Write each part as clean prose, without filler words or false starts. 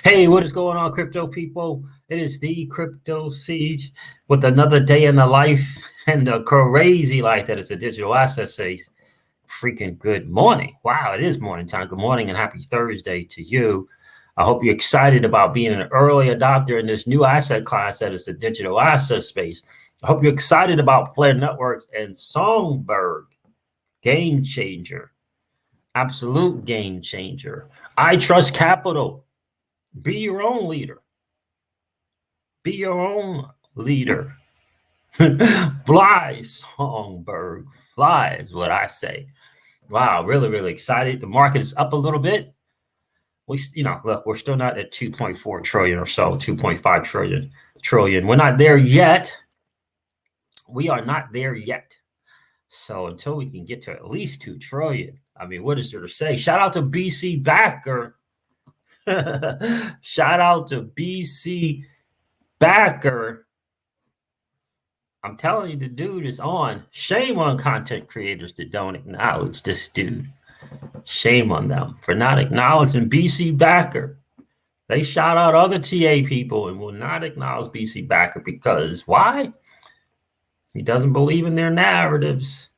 Hey, what is going on, crypto people? It is the Crypto Siege with another day in the life and the crazy life that is a digital asset space. Freaking good morning. Wow, it is morning time. Good morning and happy Thursday to you. I hope you're excited about being an early adopter in this new asset class that is the digital asset space. I hope you're excited about Flare Networks and Songbird. Game changer. Absolute game changer. Itrust Capital. Be your own leader. Be your own leader. Fly, Songbird. Fly is what I say. Wow, really, really excited. The market is up a little bit. Look, we're still not at 2.4 trillion or so, 2.5 trillion. We're not there yet. We are not there yet. So until we can get to at least 2 trillion, I mean, what is there to say? Shout out to BC Backer. Shout out to BC Backer. I'm telling you, the dude is on. Shame on content creators that don't acknowledge this dude. Shame on them for not acknowledging BC Backer. They shout out other TA people and will not acknowledge BC Backer because why? He doesn't believe in their narratives,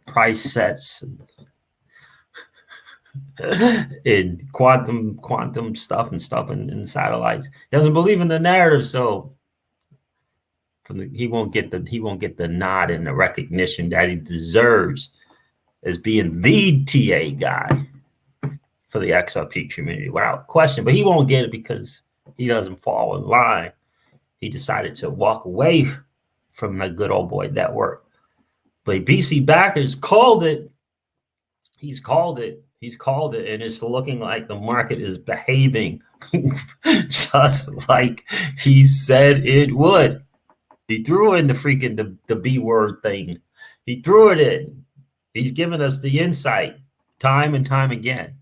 price sets, in quantum stuff and satellites. He doesn't believe in the narrative, so he won't get the nod and the recognition that he deserves as being the TA guy for the XRP community without question. But he won't get it because he doesn't fall in line. He decided to walk away from the good old boy network. But BC Backers called it. He's called it, and it's looking like the market is behaving just like he said it would. He threw in the B word thing. He threw it in. He's given us the insight time and time again,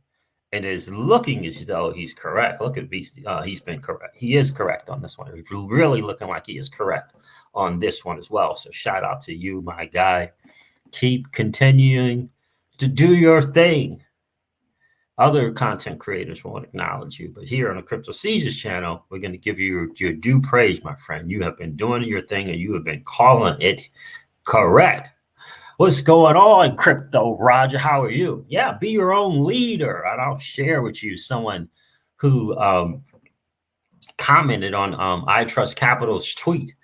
and is looking as though he's correct. Look at BC. He's been correct. He is correct on this one. It's really looking like he is correct on this one as well. So shout out to you, my guy. Keep continuing to do your thing. Other content creators won't acknowledge you, but here on the Crypto Seizures channel, we're going to give you your due praise, my friend. You have been doing your thing and you have been calling it correct. What's going on, Crypto Roger? How are you? Yeah, be your own leader. And I'll share with you someone who commented on Itrust Capital's tweet.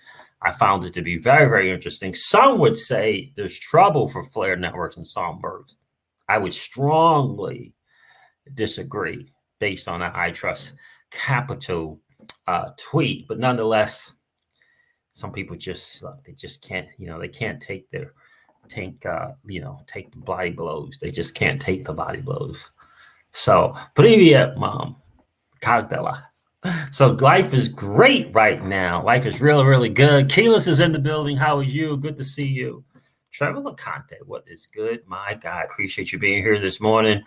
I found it to be very, very interesting. Some would say there's trouble for Flare Networks and Songbirds. I would strongly disagree based on an Itrust Capital tweet, but nonetheless, some people they just can't, they can't take the body blows. They just can't take the body blows. So, привет, mom. Как дела? So life is great right now. Life is really, really good. Keyless is in the building. How are you? Good to see you. Trevor Lacante, what is good? My God, appreciate you being here this morning.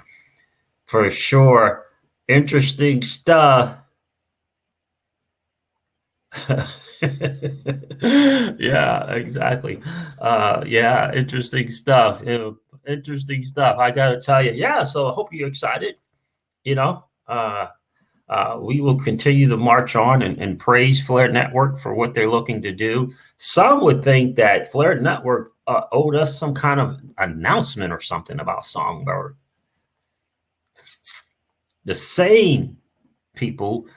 For sure. Interesting stuff. Yeah, exactly. Yeah, interesting stuff. Interesting stuff. I got to tell you. Yeah, so I hope you're excited. We will continue to march on and praise Flare Network for what they're looking to do. Some would think that Flare Network owed us some kind of announcement or something about Songbird. The same people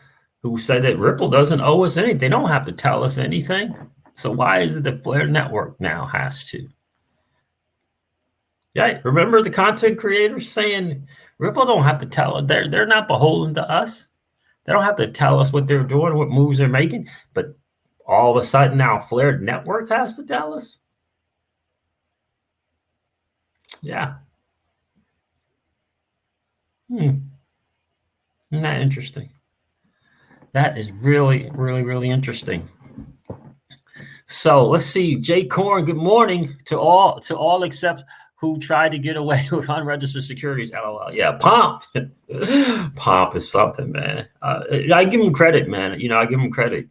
who said that Ripple doesn't owe us anything, they don't have to tell us anything. So why is it that Flare Network now has to? Yeah, remember the content creators saying Ripple don't have to tell us. They're not beholden to us. They don't have to tell us what they're doing, what moves they're making. But all of a sudden now Flare Network has to tell us. Yeah. Isn't that interesting? That is really, really, really interesting. So let's see. Jay Korn, good morning to all except who tried to get away with unregistered securities. LOL. Yeah, Pomp. Pomp is something, man. I give him credit, man. I give him credit,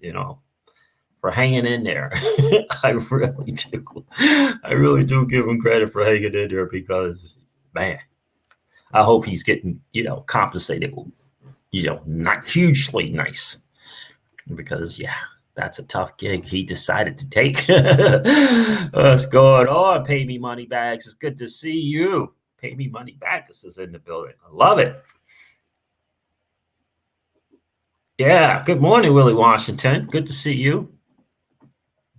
for hanging in there. I really do. I really do give him credit for hanging in there because, man, I hope he's getting, compensated, not hugely nice, because that's a tough gig he decided to take. What's going on, Pay Me Money Bags? It's good to see you. Pay Me Money Bags is in the building. I love it. Yeah, good morning, Willie Washington. Good to see you.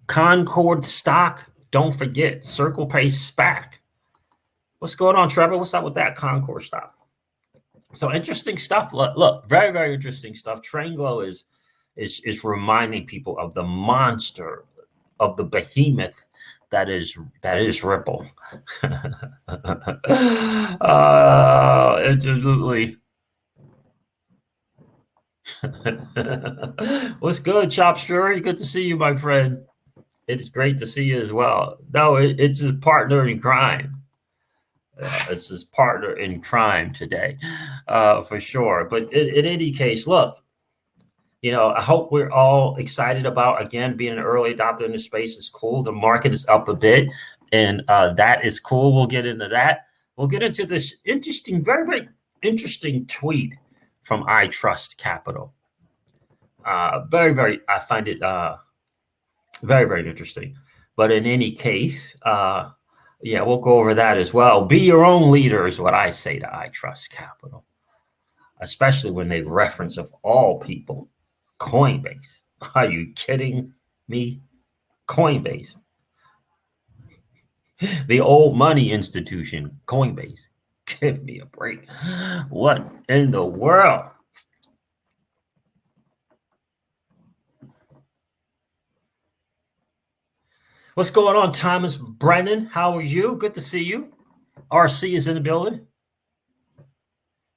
Concord stock, don't forget, Circle Pay SPAC. What's going on, Trevor? What's up with that Concord stock? So interesting stuff. Look, very, very interesting stuff. Tranglo is reminding people of the monster, of the behemoth that is Ripple. Absolutely. What's good, Chop Fury? Good to see you, my friend. It is great to see you as well. No, it's his partner in crime. It's his partner in crime today, for sure. But in any case, look, I hope we're all excited about, again, being an early adopter in the space. Is cool. The market is up a bit, and that is cool. We'll get into that. We'll get into this interesting, very, very interesting tweet from Itrust Capital. Very, very, I find it very, very interesting. But in any case, we'll go over that as well. Be your own leader is what I say to Itrust Capital, especially when they reference, of all people, Coinbase. Are you kidding me? Coinbase. The old money institution, Coinbase. Give me a break. What in the world? What's going on, Thomas Brennan? How are you? Good to see you. RC is in the building.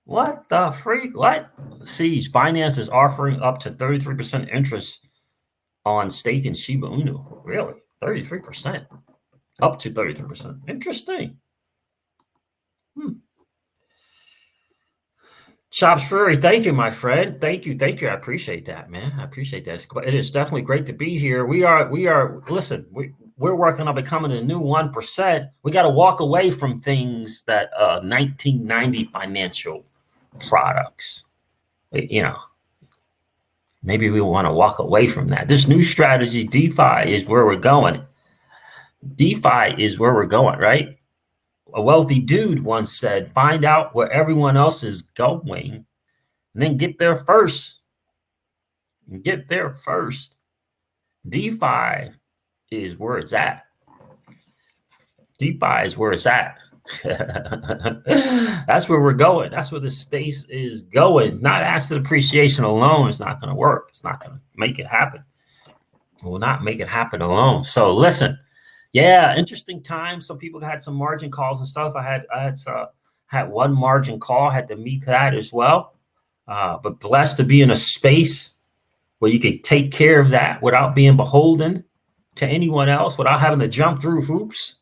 What the freak? What? Siege, Binance is offering up to 33% interest on stake in Shiba Inu. Really? 33%? Up to 33%. Interesting. Chops Fury, thank you, my friend. Thank you. I appreciate that, man. I appreciate that. It is definitely great to be here. Listen, we're working on becoming a new 1%. We got to walk away from things that 1990 financial products, maybe we want to walk away from that. This new strategy, DeFi, is where we're going. DeFi is where we're going, right? A wealthy dude once said, find out where everyone else is going and then get there first. DeFi is where it's at. That's where we're going. That's where the space is going. Not asset appreciation alone is not going to work. It's not going to make it happen. It will not make it happen alone. So listen, interesting time. Some people had some margin calls and stuff. I had one margin call, had to meet that as well. But blessed to be in a space where you could take care of that without being beholden to anyone else, without having to jump through hoops.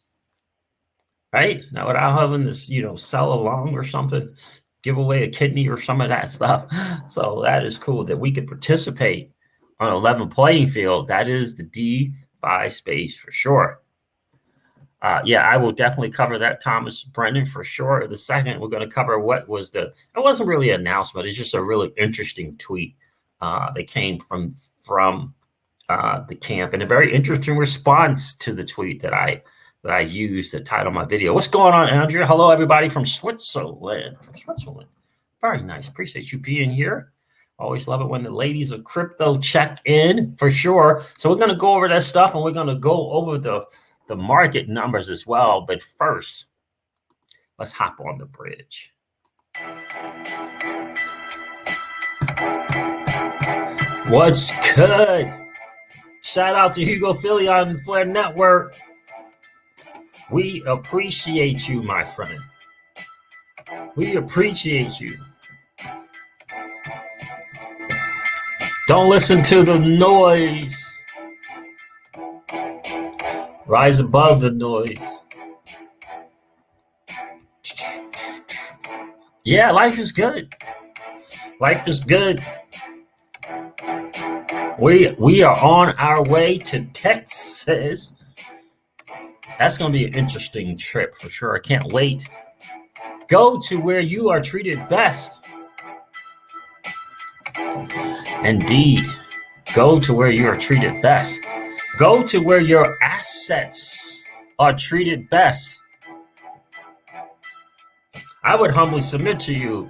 Right? Now, without having to, sell a lung or something, give away a kidney or some of that stuff. So that is cool that we could participate on a level playing field. That is the DeFi space for sure. I will definitely cover that, Thomas Brennan, for sure. The second, we're going to cover what was it wasn't really an announcement. It's just a really interesting tweet that came from the camp, and a very interesting response to the tweet that I used to title my video. What's going on, Andrea? Hello, everybody from Switzerland. Very nice. Appreciate you being here. Always love it when the ladies of crypto check in, for sure. So we're going to go over that stuff, and we're going to go over the market numbers as well. But first, let's hop on the bridge. What's good? Shout out to Hugo Philly on the Flair Network. We appreciate you, my friend. We appreciate you. Don't listen to the noise. Rise above the noise. Yeah, life is good. Life is good. We are on our way to Texas. That's going to be an interesting trip for sure. I can't wait. Go to where you are treated best. Indeed. Go to where you are treated best. Go to where your assets are treated best. I would humbly submit to you,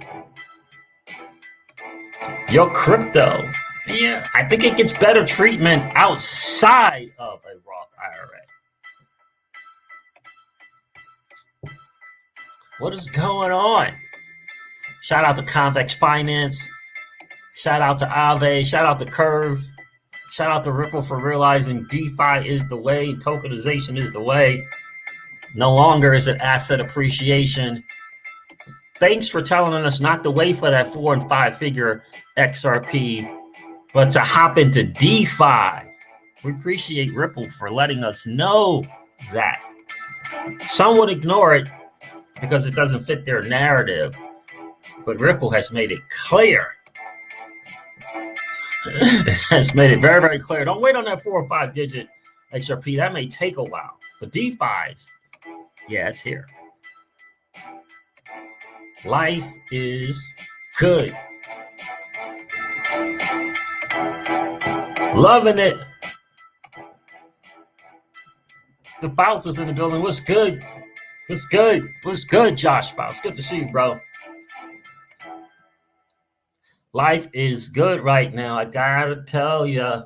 your crypto, yeah, I think it gets better treatment outside of a Roth IRA. What is going on? Shout out to Convex Finance. Shout out to Aave. Shout out to Curve. Shout out to Ripple for realizing DeFi is the way. Tokenization is the way. No longer is it asset appreciation. Thanks for telling us not to wait for that 4 and 5 figure XRP, but to hop into DeFi. We appreciate Ripple for letting us know that. Some would ignore it because it doesn't fit their narrative, but Ripple has made it clear. Has made it very, very clear. Don't wait on that 4 or 5 digit XRP. That may take a while. But DeFi's, yeah, it's here. Life is good. Loving it. The Bounce is in the building. What's good? What's good? What's good, Josh Bounce? Good to see you, bro. Life is good right now. I gotta tell you.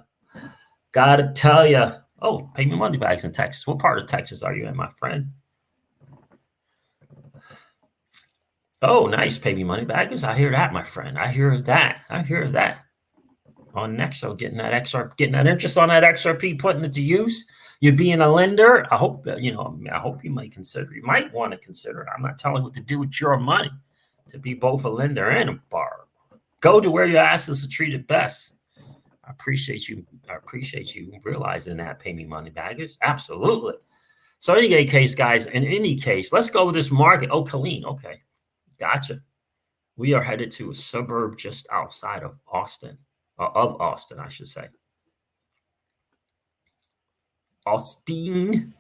Oh, pay me money bags in Texas. What part of Texas are you in, my friend? Oh, nice. Pay me money baggers. I hear that, my friend. I hear that. On Nexo, getting that interest on that XRP, putting it to use. You being a lender. I hope I hope you might consider. You might want to consider it. I'm not telling you what to do with your money. To be both a lender and a borrower. Go to where your assets are treated best. I appreciate you realizing that. Pay me money baggers. Absolutely. So in any case, guys, let's go with this market. Oh, Colleen. Okay. Gotcha. We are headed to a suburb just outside of Austin, I should say. Austin.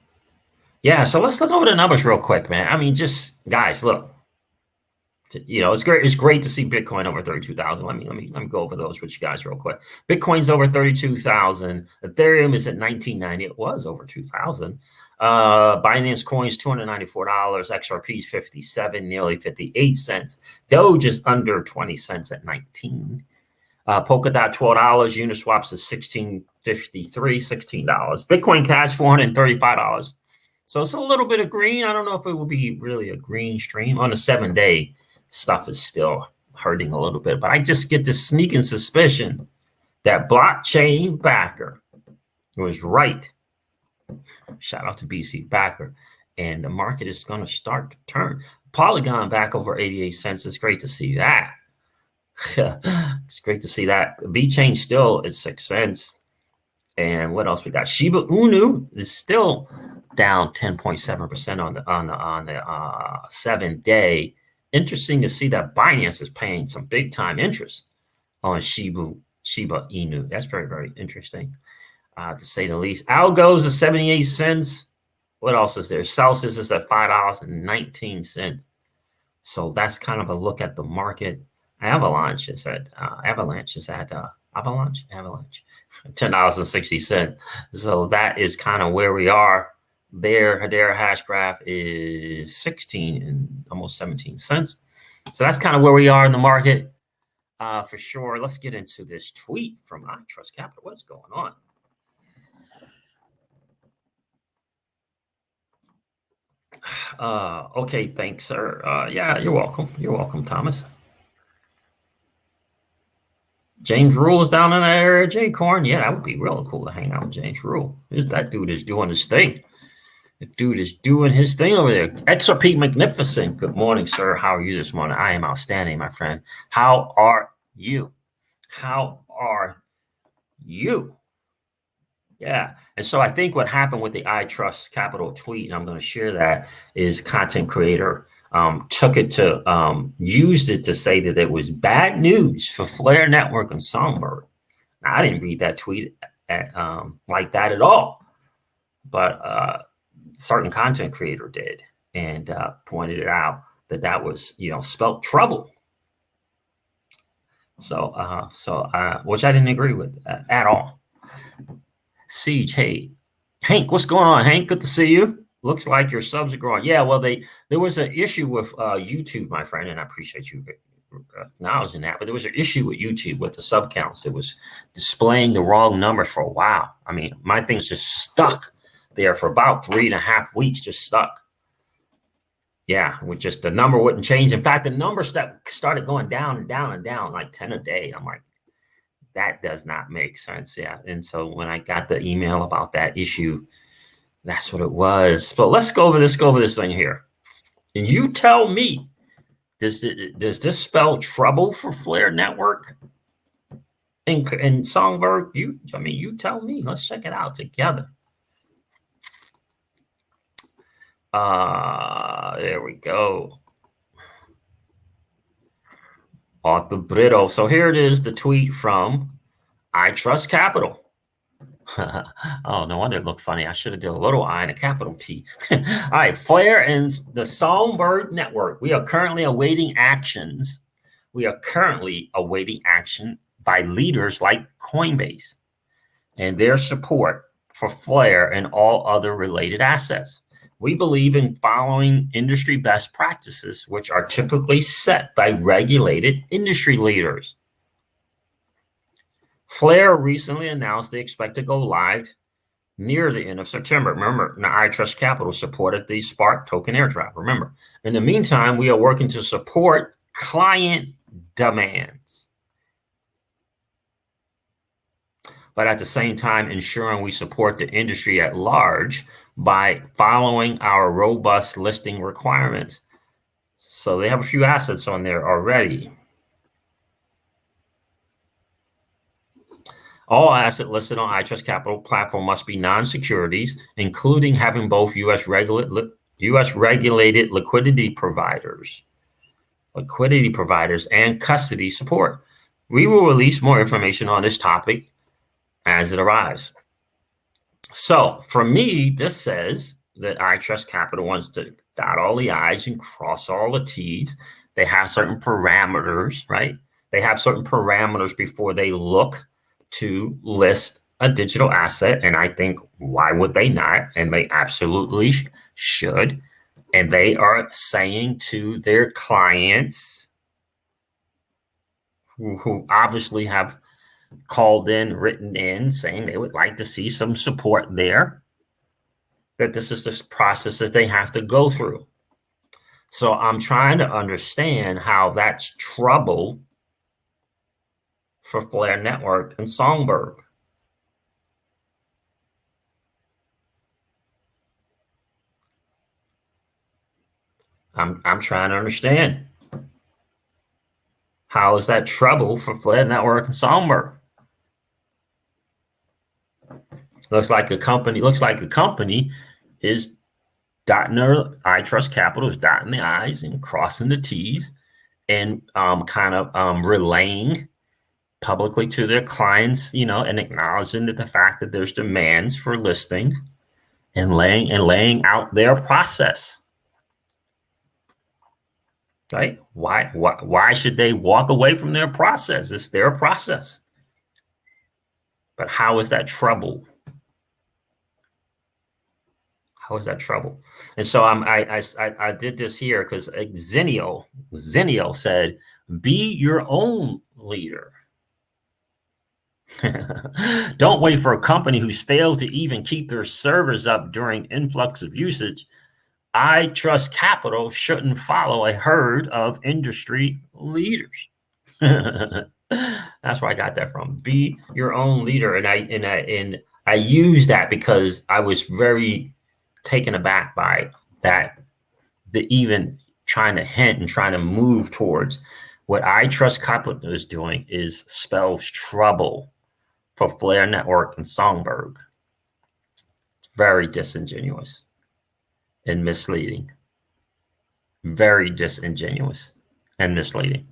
Yeah, so let's look over the numbers real quick, man. I mean, just guys, look. It's great. It's great to see Bitcoin over 32,000. Let me go over those with you guys real quick. Bitcoin's over 32,000. Ethereum is at 1990. It was over 2,000. Binance Coin's $294. XRP is 57, nearly 58 cents. Doge is under 20 cents at 19. Polkadot $12. Uniswaps is $16.53, $16. Bitcoin Cash $435. So it's a little bit of green. I don't know if it will be really a green stream on a 7-day. Stuff is still hurting a little bit, but I just get this sneaking suspicion that blockchain backer was right. Shout out to BC backer, and the market is going to start to turn. Polygon back over 88 cents. It's great to see that. It's great to see that. VeChain still is 6 cents. And what else we got? Shiba Inu is still down 10.7% on the 7-day. Interesting to see that Binance is paying some big time interest on Shiba Inu. That's very, very interesting, to say the least. Algos is 78 cents. What else is there? Celsius is at $5.19. So that's kind of a look at the market. Avalanche is at $10.60. So that is kind of where we are. Their hash graph is 16 and almost 17 cents. So that's kind of where we are in the market, for sure. Let's get into this tweet from Itrust Capital. What's going on? Okay, thanks, sir. Yeah, you're welcome. You're welcome, Thomas. James Rule is down in that area. J Corn, yeah, that would be really cool to hang out with James Rule. That dude is doing his thing. The dude is doing his thing over there. XRP Magnificent. Good morning, sir. How are you this morning? I am outstanding, my friend. How are you? Yeah. And so I think what happened with the Itrust Capital tweet, and I'm going to share that, is content creator took it to used it to say that it was bad news for Flare Network and Songbird. Now, I didn't read that tweet like that at all, but certain content creator did, and pointed it out that was spelt trouble. Which I didn't agree with at all. Siege, hey, Hank, what's going on, Hank? Good to see you. Looks like your subs are growing. Yeah, well, there was an issue with YouTube, my friend, and I appreciate you acknowledging that. But there was an issue with YouTube with the sub counts. It was displaying the wrong number for a while. I mean, my thing's just stuck there for about 3.5 weeks, just stuck. Yeah, with just the number wouldn't change. In fact, the number started going down and down and down, like 10 a day. I'm like, that does not make sense. Yeah. And so when I got the email about that issue, that's what it was. So let's go over this thing here. And you tell me, does this spell trouble for Flare Network and Songbird? You tell me. Let's check it out together. There we go. Arthur Brito. So here it is, the tweet from Itrust Capital. Oh, no wonder it looked funny. I should have did a little I and a capital T. All right, Flare and the Songbird Network. We are currently awaiting actions. We are currently awaiting action by leaders like Coinbase and their support for Flare and all other related assets. We believe in following industry best practices, which are typically set by regulated industry leaders. Flare recently announced they expect to go live near the end of September. Remember, now Itrust Capital supported the Spark token airdrop. Remember, in the meantime, we are working to support client demands, but at the same time, ensuring we support the industry at large by following our robust listing requirements. So they have a few assets on there already. All assets listed on Itrust Capital platform must be non-securities, including having both U.S. regulated liquidity providers and custody support. We will release more information on this topic as it arrives. So for me, this says that Itrust Capital wants to dot all the I's and cross all the T's. They have certain parameters, right? They have certain parameters before they look to list a digital asset. And I think, why would they not? And they absolutely should. And they are saying to their clients who obviously have called in, written in, saying they would like to see some support there, that this is this process that they have to go through. So I'm trying to understand how that's trouble for Flare Network and Songbird. I'm trying to understand. How is that trouble for Flare Network and Songbird? Looks like the company is dotting their Itrust Capital is dotting the I's and crossing the T's and relaying publicly to their clients, and acknowledging that the fact that there's demands for listing and laying out their process. Right? Why should they walk away from their process? It's their process. But how is that trouble? How is that trouble? And so I did this here because Zenio said, be your own leader. Don't wait for a company who's failed to even keep their servers up during influx of usage. Itrust Capital shouldn't follow a herd of industry leaders. That's where I got that from. Be your own leader. And I use that because I was very taken aback by that, even trying to hint and trying to move towards what Itrust Capital is doing is spells trouble for Flare Network and Songbird. Very disingenuous and misleading. Very disingenuous and misleading.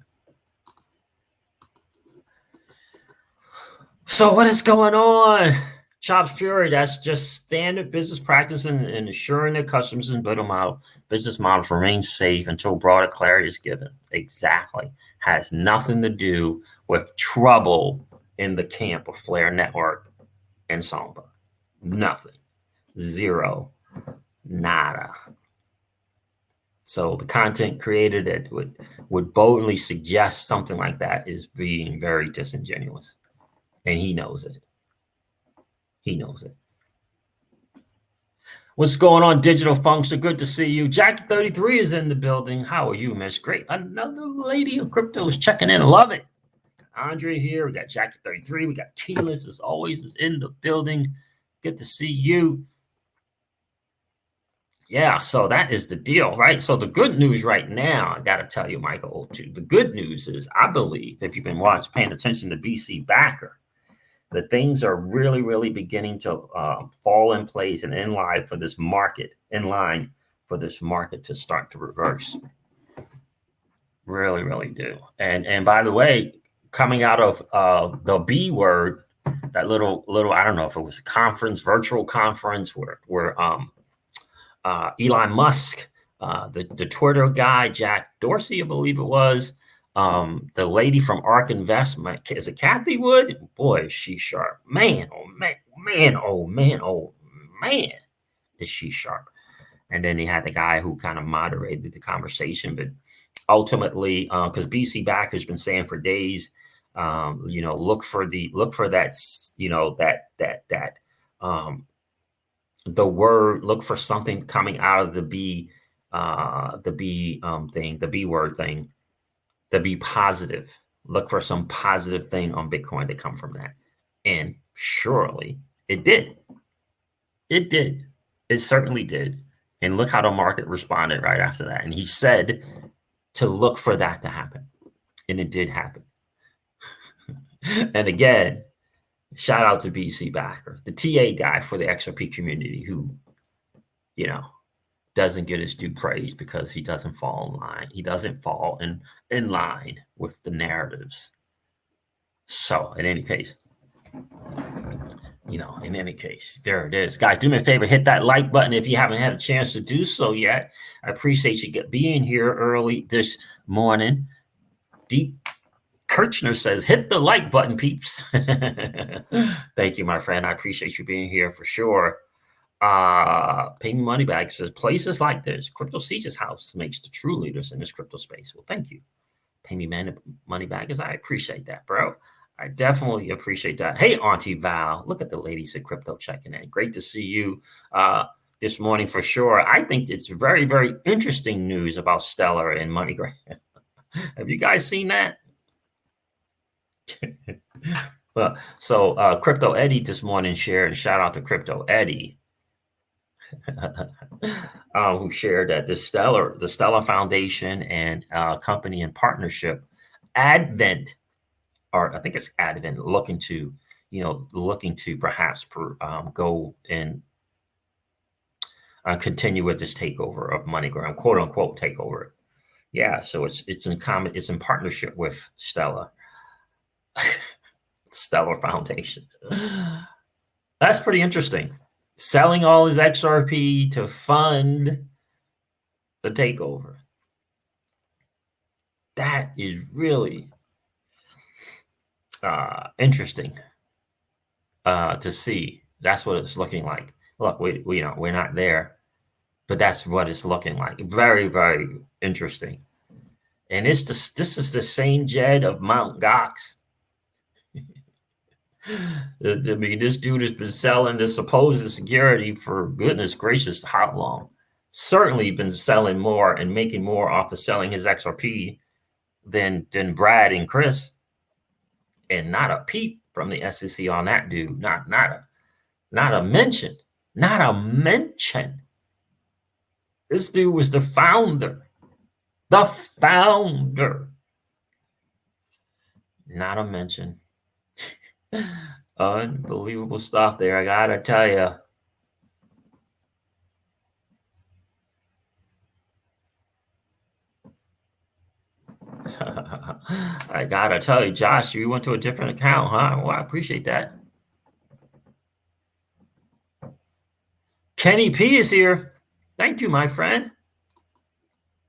So what is going on? Chops Fury, that's just standard business practice and ensuring that customers and business models remain safe until broader clarity is given. Exactly. Has nothing to do with trouble in the camp of Flare Network and Songbird. Nothing. Zero. Nada. So the content creator that would boldly suggest something like that is being very disingenuous. And he knows it. He knows it. What's going on, Digital Function? Good to see you. Jackie33 is in the building. How are you, Miss? Great. Another lady of crypto is checking in. Love it. Andre here. We got Jackie33. We got Keyless, as always, is in the building. Good to see you. Yeah, so that is the deal, right? So the good news right now, I got to tell you, Michael, too. The good news is, I believe, if you've been paying attention to BC Backer, that things are really, really beginning to fall in place and in line for this market to start to reverse. Really, really do. And by the way, coming out of the B word, that little, I don't know if it was a conference, virtual conference where Elon Musk, the Twitter guy, Jack Dorsey, I believe it was, the lady from ARK Investment, is it Kathy Wood? Boy, is she sharp. Man, oh man, is she sharp. And then he had the guy who kind of moderated the conversation, but ultimately, because BC Back has been saying for days, look for that, the word, look for something coming out of the B thing, the B word thing, the be positive. Look for some positive thing on Bitcoin to come from that. And surely it did. It did. It certainly did. And look how the market responded right after that. And he said to look for that to happen. And it did happen. And again, shout out to BC Backer, the TA guy for the XRP community, who, doesn't get his due praise because he doesn't fall in line. He doesn't fall in line with the narratives. So in any case, there it is. Guys, do me a favor, hit that like button if you haven't had a chance to do so yet. I appreciate you being here early this morning. Deep Kirchner says, hit the like button, peeps. Thank you, my friend. I appreciate you being here for sure. Pay Me Money Bag says, places like this, Crypto Siege's house makes the true leaders in this crypto space. Well, thank you. Pay Me Money Baggers. I appreciate that, bro. I definitely appreciate that. Hey, Auntie Val, look at the ladies at Crypto checking in. Great to see you this morning for sure. I think it's very, very interesting news about Stellar and MoneyGram. Have you guys seen that? So Crypto Eddie this morning shared, and shout out to Crypto Eddie, who shared that the Stellar Foundation and company in partnership, Advent, or I think it's Advent, looking to perhaps go and continue with this takeover of MoneyGram, quote unquote takeover. Yeah, so it's in partnership with Stellar Foundation. That's pretty interesting. Selling all his XRP to fund the takeover. That is really interesting to see. That's what it's looking like. Look, we're not there, but that's what it's looking like. Very, very interesting. And this is the same Jed of Mount Gox. I mean, this dude has been selling the supposed security for goodness gracious how long? Certainly been selling more and making more off of selling his XRP than Brad and Chris. And not a peep from the SEC on that dude. Not a mention. Not a mention. This dude was the founder. The founder. Not a mention. Unbelievable stuff there, I gotta tell you. I gotta tell you, Josh, you went to a different account, huh? Well, I appreciate that. Kenny P is here. Thank you, my friend.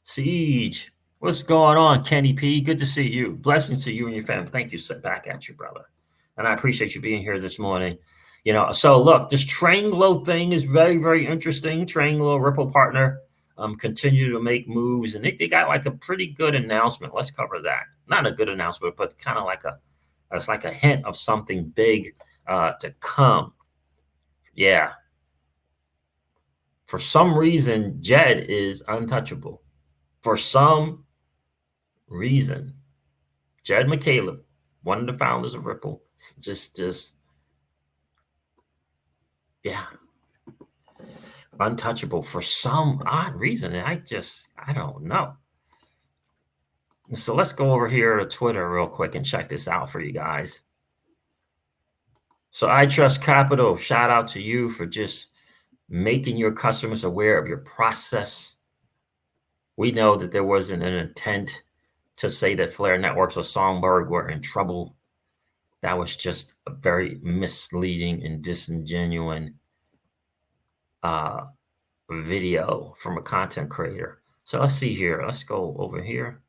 Siege. What's going on, Kenny P? Good to see you. Blessings to you and your family. Thank you. Sit back at you, brother. And I appreciate you being here this morning. You know, so look, this Tranglo thing is very, very interesting. Tranglo, Ripple partner, continue to make moves, and they got like a pretty good announcement. Let's cover that. Not a good announcement, but kind of like it's like a hint of something big to come. Yeah. For some reason, Jed is untouchable. For some reason, Jed McCaleb, one of the founders of Ripple, yeah, untouchable for some odd reason. I don't know. So let's go over here to Twitter real quick and check this out for you guys. So Itrust Capital, shout out to you for just making your customers aware of your process. We know that there wasn't an intent to say that Flare Networks or Songbird were in trouble. That was just a very misleading and disingenuous video from a content creator. So let's see here. Let's go over here.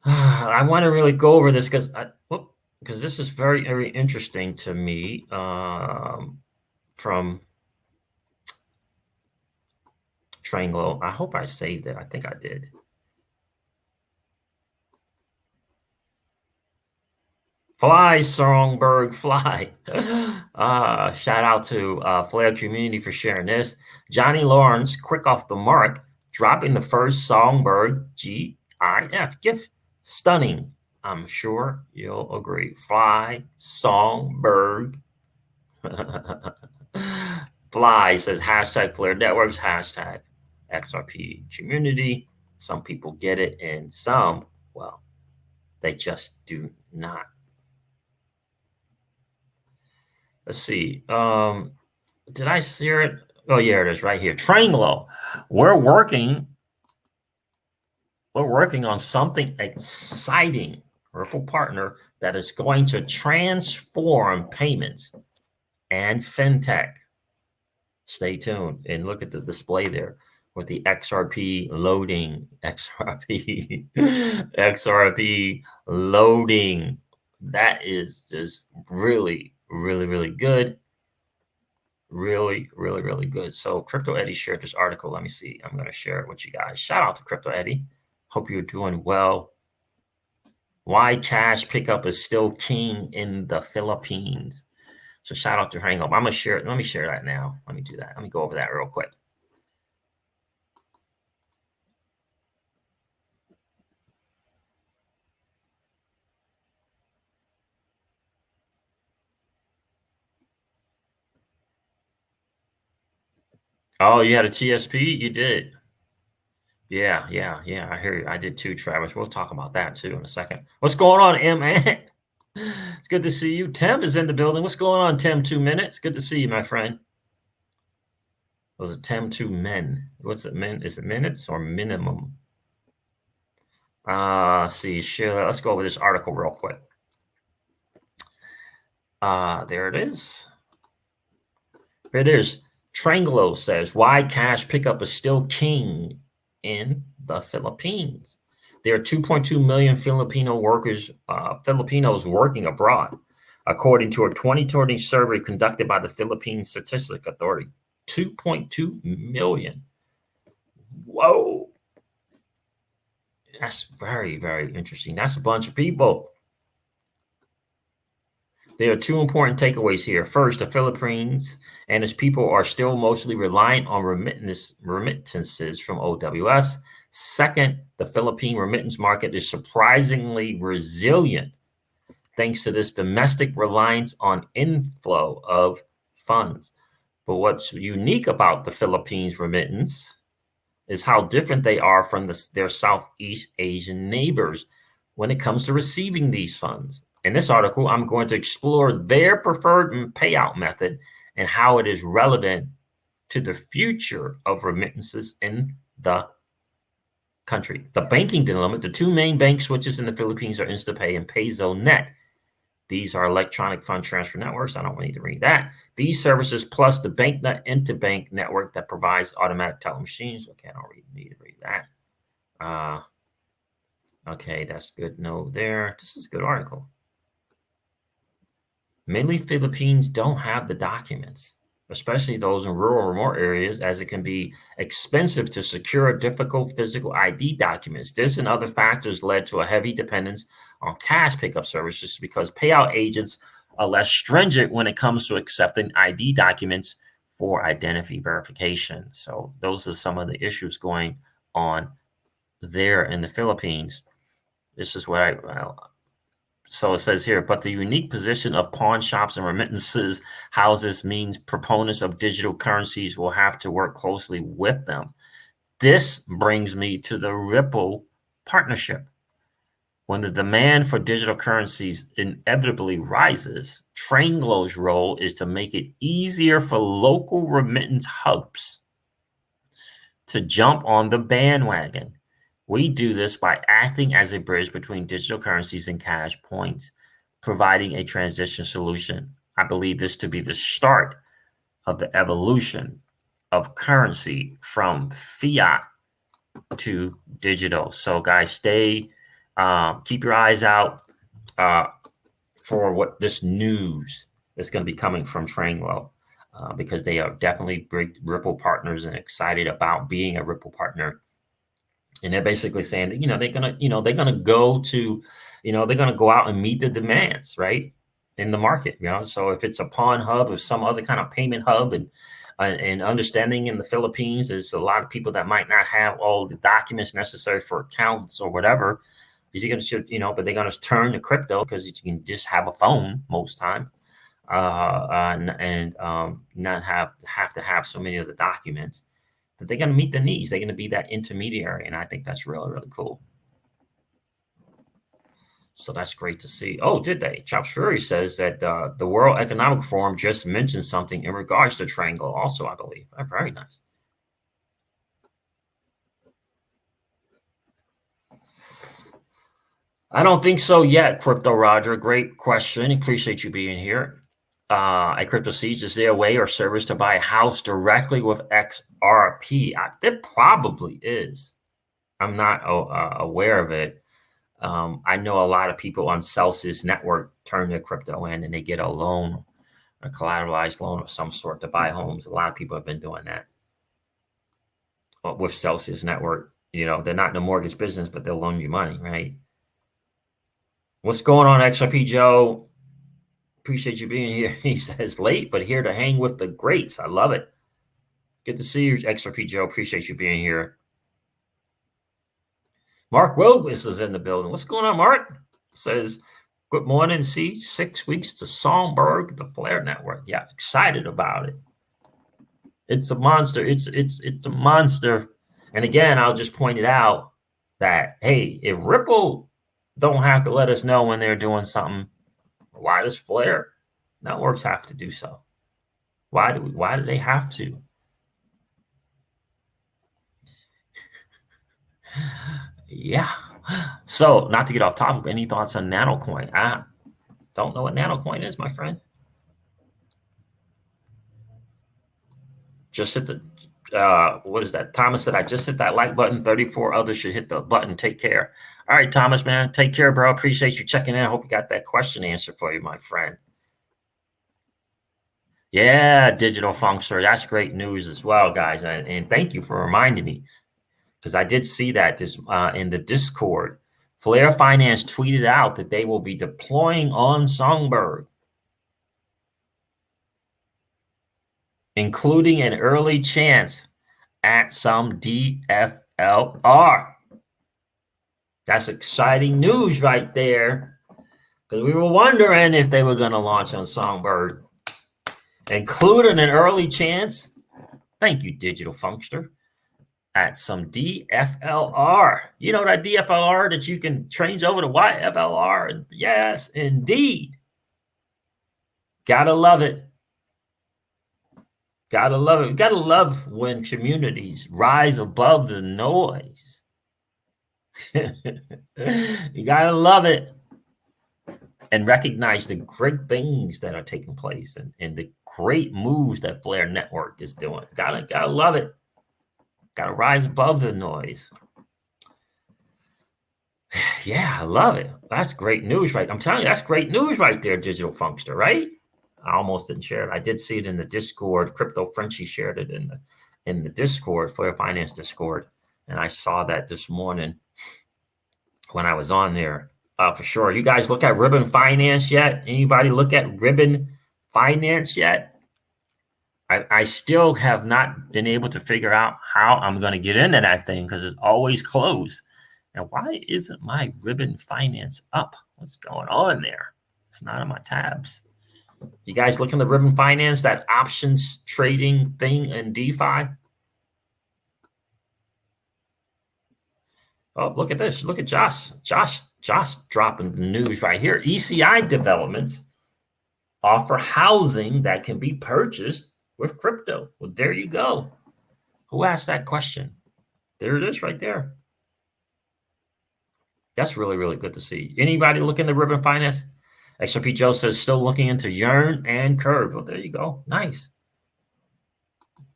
I want to really go over this because this is very, very interesting to me. From Tranglo. I hope I saved it. I think I did. Fly, Songbird, fly. Shout out to Flare Community for sharing this. Johnny Lawrence, quick off the mark, dropping the first Songbird GIF gift. Stunning. I'm sure you'll agree. Fly, Songbird. Fly says hashtag Flare Networks, hashtag XRP community. Some people get it and some, well, they just do not. Let's see. Did I see it? Oh, yeah, it is right here. Tranglo. We're working on something exciting, Ripple partner, that is going to transform payments and fintech. Stay tuned and look at the display there with the XRP loading. XRP loading. That is just really, really, really good. Really, really, really good. So Crypto Eddie shared this article. Let me see. I'm going to share it with you guys. Shout out to Crypto Eddie. Hope you're doing well. Why cash pickup is still king in the Philippines. So shout out to Hang Up. I'm going to share it. Let me share that now. Let me do that. Let me go over that real quick. Oh, you had a TSP? You did. Yeah. I hear you. I did too, Travis. We'll talk about that too in a second. What's going on, M? It's good to see you. Tim is in the building. What's going on, Tim? 2 minutes. Good to see you, my friend. Was it Tim 2 men? What's it, men? Is it minutes or minimum? See, share that. Let's go over this article real quick. There it is. Here it is. Tranglo says why cash pickup is still king in the Philippines. There are 2.2 million Filipinos working abroad, according to a 2020 survey conducted by the Philippine Statistics Authority. 2.2 million. Whoa. That's very, very interesting. That's a bunch of people. There are two important takeaways here. First, the Philippines and its people are still mostly reliant on remittances from OWFs. Second, the Philippine remittance market is surprisingly resilient thanks to this domestic reliance on inflow of funds. But what's unique about the Philippines remittance is how different they are from their Southeast Asian neighbors when it comes to receiving these funds. In this article, I'm going to explore their preferred payout method and how it is relevant to the future of remittances in the country. The banking dilemma. The two main bank switches in the Philippines are InstaPay and PayZonet. These are electronic fund transfer networks. I don't need to read that. These services plus the BankNet interbank network that provides automatic teller machines. Okay, I don't need to read that. Okay, that's good. No, there. This is a good article. Many Philippines don't have the documents, especially those in rural, remote areas, as it can be expensive to secure difficult physical ID documents. This and other factors led to a heavy dependence on cash pickup services because payout agents are less stringent when it comes to accepting ID documents for identity verification. So those are some of the issues going on there in the Philippines. This is what so it says here, but the unique position of pawn shops and remittances houses means proponents of digital currencies will have to work closely with them. This brings me to the Ripple partnership. When the demand for digital currencies inevitably rises, Tranglo's role is to make it easier for local remittance hubs to jump on the bandwagon. We do this by acting as a bridge between digital currencies and cash points, providing a transition solution. I believe this to be the start of the evolution of currency from fiat to digital. So guys, keep your eyes out for what this news is going to be coming from Tranglo, because they are definitely Ripple partners and excited about being a Ripple partner. And they're basically saying that, they're gonna go to, they're gonna go out and meet the demands, right, in the market. So if it's a pawn hub or some other kind of payment hub, and understanding in the Philippines, there's a lot of people that might not have all the documents necessary for accounts or whatever. Is he gonna, but they're gonna turn to crypto because you can just have a phone most time, and not have to have so many of the documents. That they're going to meet the needs. They're going to be that intermediary. And I think that's really, really cool. So that's great to see. Oh, did they? Chops Fury says that the World Economic Forum just mentioned something in regards to Tranglo also, I believe. Very nice. I don't think so yet, Crypto Roger. Great question. Appreciate you being here. At Crypto Seeds, is there a way or service to buy a house directly with XRP? There probably is. I'm not aware of it. I know a lot of people on Celsius Network turn their crypto in and they get a loan, a collateralized loan of some sort to buy homes. A lot of people have been doing that with Celsius Network. They're not in the mortgage business, but they'll loan you money, right? What's going on, XRP Joe? Appreciate you being here. He says late, but here to hang with the greats. I love it. Good to see you, XRP Joe. Appreciate you being here. Mark Wilbus is in the building. What's going on, Mark? Says, good morning. See, 6 weeks to Songbird, the Flare Network. Yeah, excited about it. It's a monster. It's a monster. And again, I'll just point it out that, hey, if Ripple don't have to let us know when they're doing something, why does Flare networks have to do so? Why do they have to? Yeah. So not to get off topic, but any thoughts on Nanocoin? I don't know what Nanocoin is, my friend. Just hit the what is that? Thomas said, I just hit that like button. 34 others should hit the button. Take care. All right, Thomas, man. Take care, bro. Appreciate you checking in. I hope you got that question answered for you, my friend. Yeah, Digital Function. That's great news as well, guys. And thank you for reminding me, because I did see that this in the Discord. Flare Finance tweeted out that they will be deploying on Songbird, including an early chance at some DFLR. That's exciting news right there, because we were wondering if they were going to launch on Songbird, including an early chance. Thank you, Digital Funkster. At some DFLR. You know that DFLR that you can change over to YFLR? Yes, indeed. Gotta love it. Gotta love it. Gotta love when communities rise above the noise. You gotta love it. and recognize the great things that are taking place and the great moves that Flare Network is doing. Gotta love it. Gotta rise above the noise. Yeah, I love it. That's great news, right? I'm telling you, that's great news right there, Digital Funkster, right? I almost didn't share it. I did see it in the Discord. Crypto Frenchie shared it in the Discord, Flare Finance Discord. And I saw that this morning when I was on there. For sure. You guys look at Ribbon Finance yet? Anybody look at Ribbon Finance yet? I still have not been able to figure out how I'm going to get into that thing because it's always closed. And why isn't my Ribbon Finance up? What's going on there? It's not on my tabs. You guys look in the Ribbon Finance, that options trading thing in DeFi? Oh, look at this. Look at Josh. Josh dropping the news right here. ECI developments offer housing that can be purchased with crypto. Well, there you go. Who asked that question? There it is right there. That's really, really good to see. Anybody look in the Ribbon Finance? XRP Joe says still looking into Yearn and Curve. Well, there you go. Nice.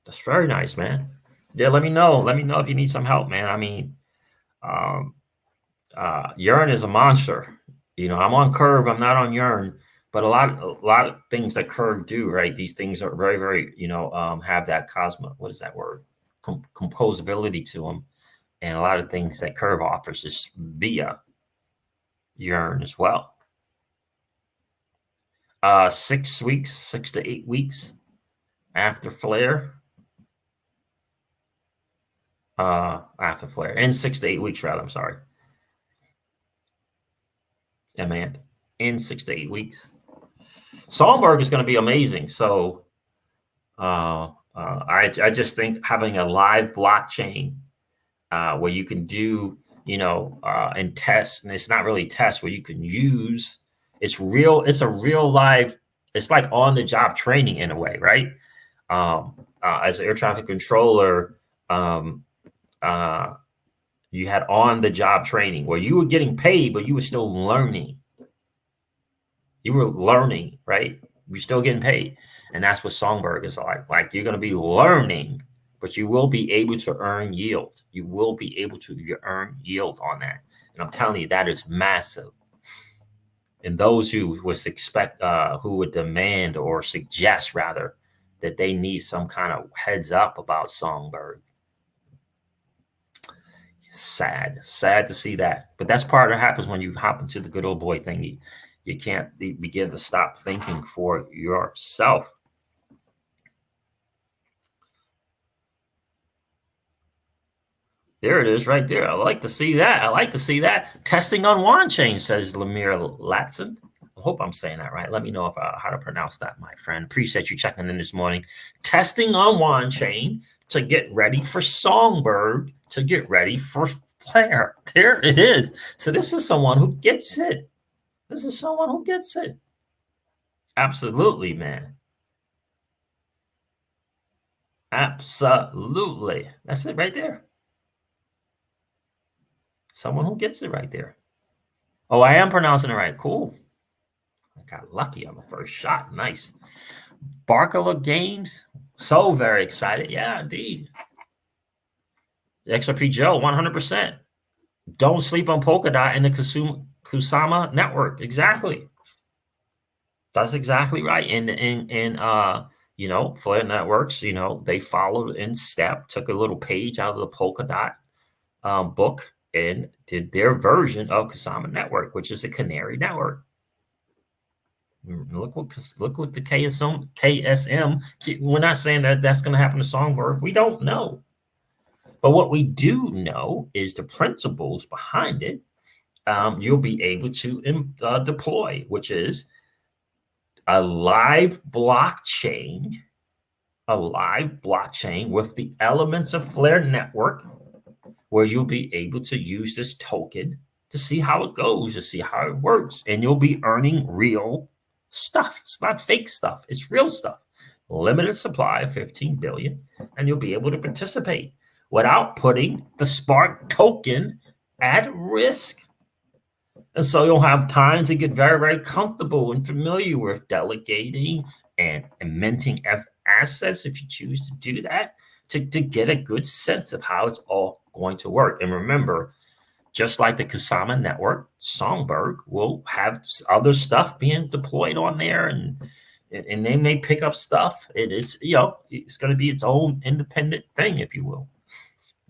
That's very nice, man. Yeah, let me know. Let me know if you need some help, man. I mean, Yearn is a monster. You know, I'm on Curve. I'm not on Yearn. But a lot of things that Curve do, right? These things are very, very, have that what is that word? Composability to them. And a lot of things that Curve offers is via Yearn as well. 6 weeks, 6 to 8 weeks after Flare. In 6 to 8 weeks, rather, I'm sorry. Yeah, man, in 6 to 8 weeks. Songbird is going to be amazing. So I just think having a live blockchain where you can do, and test, and it's not really test, where you can use, it's a real live, it's like on the job training in a way, right? As an air traffic controller, you had on the job training where you were getting paid, but you were still learning. You were learning, right? You're still getting paid. And that's what Songbird is like. Like, you're going to be learning, but you will be able to earn yield. You will be able to earn yield on that. And I'm telling you, that is massive. And those who would demand or suggest, rather, that they need some kind of heads up about Songbird. Sad to see that. But that's part of what happens when you hop into the good old boy thingy. You can't begin to stop thinking for yourself. There it is right there. I like to see that. Testing on Wanchain, says Lemire Latson. I hope I'm saying that right. Let me know how to pronounce that, my friend. Appreciate you checking in this morning. Testing on Wanchain to get ready for Songbird, to get ready for Flare. There it is. So this is someone who gets it. Absolutely, man. Absolutely. That's it right there. Someone who gets it right there. Oh, I am pronouncing it right. Cool. I got lucky on the first shot. Nice. Barkala Games. So very excited. Yeah, indeed. XRP Joe, 100%. Don't sleep on Polkadot and the Kusama network. Exactly. That's exactly right. And Flare Networks, they followed in step, took a little page out of the Polkadot book and did their version of Kusama Network, which is a canary network. Look what the KSM. We're not saying that that's going to happen to Songbird. We don't know. But what we do know is the principles behind it. You'll be able to deploy, which is a live blockchain with the elements of Flare Network, where you'll be able to use this token to see how it goes, to see how it works. And you'll be earning real stuff. It's not fake stuff. It's real stuff. Limited supply of 15 billion. And you'll be able to participate without putting the Spark token at risk. And so you'll have time to get very, very comfortable and familiar with delegating and minting assets if you choose to do that, to get a good sense of how it's all going to work. And remember, just like the Kusama network, Songbird will have other stuff being deployed on there, and they may pick up stuff. It is, it's going to be its own independent thing, if you will.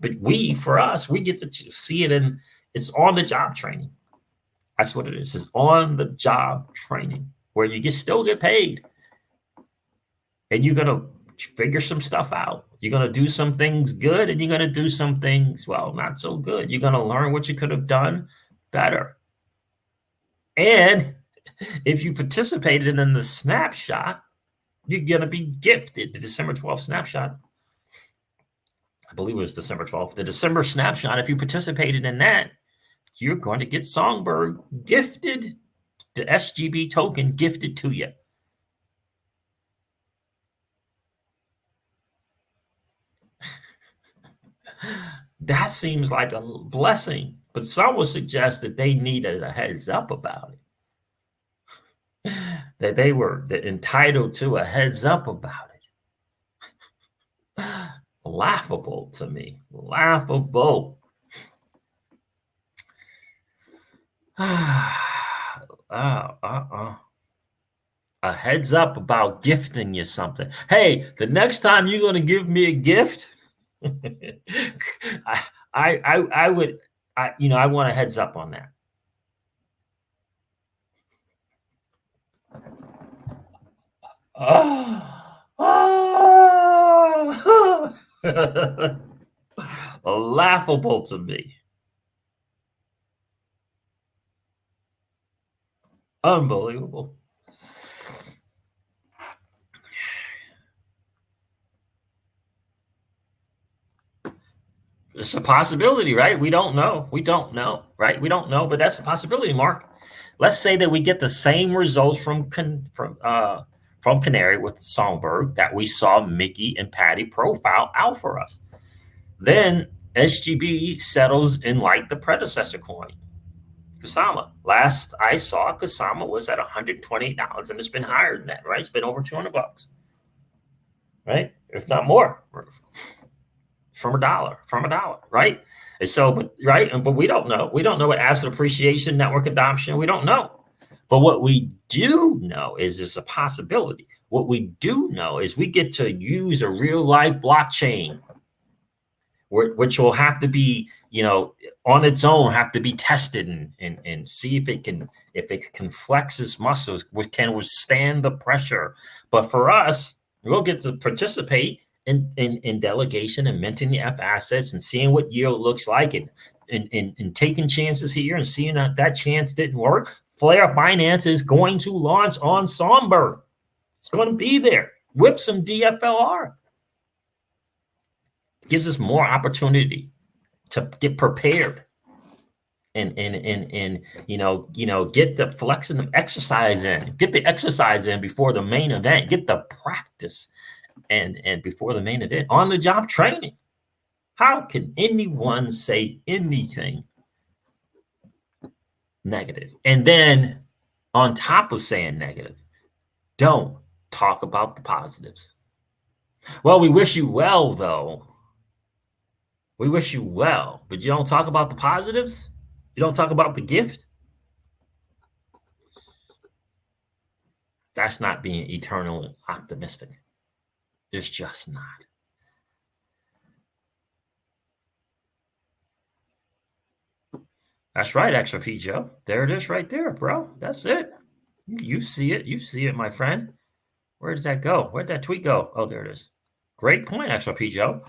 But for us, we get to see it, and it's on the job training. That's what it is. It's on the job training where you still get paid, and you're going to figure some stuff out. You're going to do some things good, and you're going to do some things, well, not so good. You're going to learn what you could have done better. And if you participated in the snapshot, you're going to be gifted the December 12th snapshot. I believe it was December 12th. The December snapshot, if you participated in that, you're going to get Songbird gifted, the SGB token gifted to you. That seems like a blessing, but some would suggest that they needed a heads up about it, that they were entitled to a heads up about it. Laughable to me. Laughable. A heads up about gifting you something. Hey, the next time you're going to give me a gift, I want a heads up on that. Laughable to me. Unbelievable. It's a possibility, right? We don't know. Right? We don't know, but that's a possibility, Mark. Let's say that we get the same results from Canary with Songbird that we saw Mickey and Patty profile out for us. Then SGB settles in like the predecessor coin, Kusama. Last I saw, Kusama was at $128, and it's been higher than that, right? It's been over $200, right? If not more, from a dollar, right? And so, but we don't know. We don't know what asset appreciation, network adoption. We don't know. But what we do know is there's a possibility. What we do know is we get to use a real life blockchain, which will have to be, on its own, have to be tested and see if it can flex its muscles, which can withstand the pressure. But for us, we'll get to participate in delegation and minting the F assets and seeing what yield looks like, and taking chances here and seeing if that chance didn't work. Flare Finance is going to launch on Songbird. It's going to be there with some DFLR. Gives us more opportunity to get prepared and get the flexing the exercise in. Get the exercise in before the main event. Get the practice and before the main event on the job training. How can anyone say anything negative? And then on top of saying negative, don't talk about the positives. Well, we wish you well, though. We wish you well, but you don't talk about the positives? You don't talk about the gift? That's not being eternally optimistic. It's just not. That's right, XRP Joe. There it is right there, bro. That's it. You see it. You see it, my friend. Where did that go? Where'd that tweet go? Oh, there it is. Great point, XRP Joe.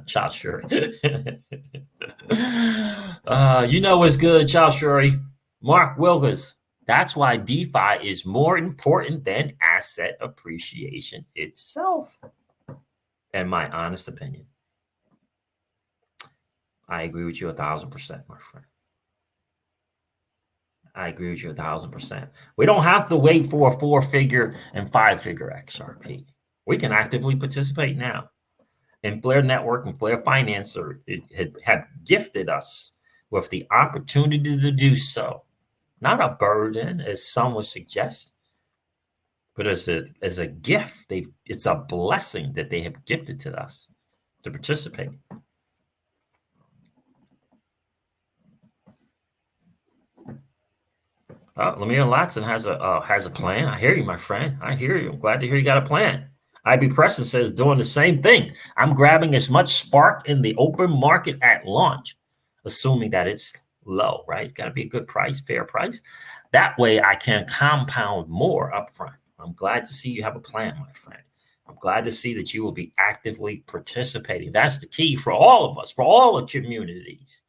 Charles Shuri. What's good, Charles Shuri. Mark Wilkes. That's why DeFi is more important than asset appreciation itself, in my honest opinion. I agree with you 1,000%, my friend. I agree with you 1,000%. We don't have to wait for a 4-figure and 5-figure XRP. We can actively participate now. And Flare Network and Flare Finance have gifted us with the opportunity to do so. Not a burden, as some would suggest, but as a gift. It's a blessing that they have gifted to us to participate. Lemire Latson has a plan. I hear you, my friend. I hear you. I'm glad to hear you got a plan. IB Preston says doing the same thing. I'm grabbing as much spark in the open market at launch, assuming that it's low, right? Got to be a good price, fair price. That way I can compound more upfront. I'm glad to see you have a plan, my friend. I'm glad to see that you will be actively participating. That's the key for all of us, for all the communities.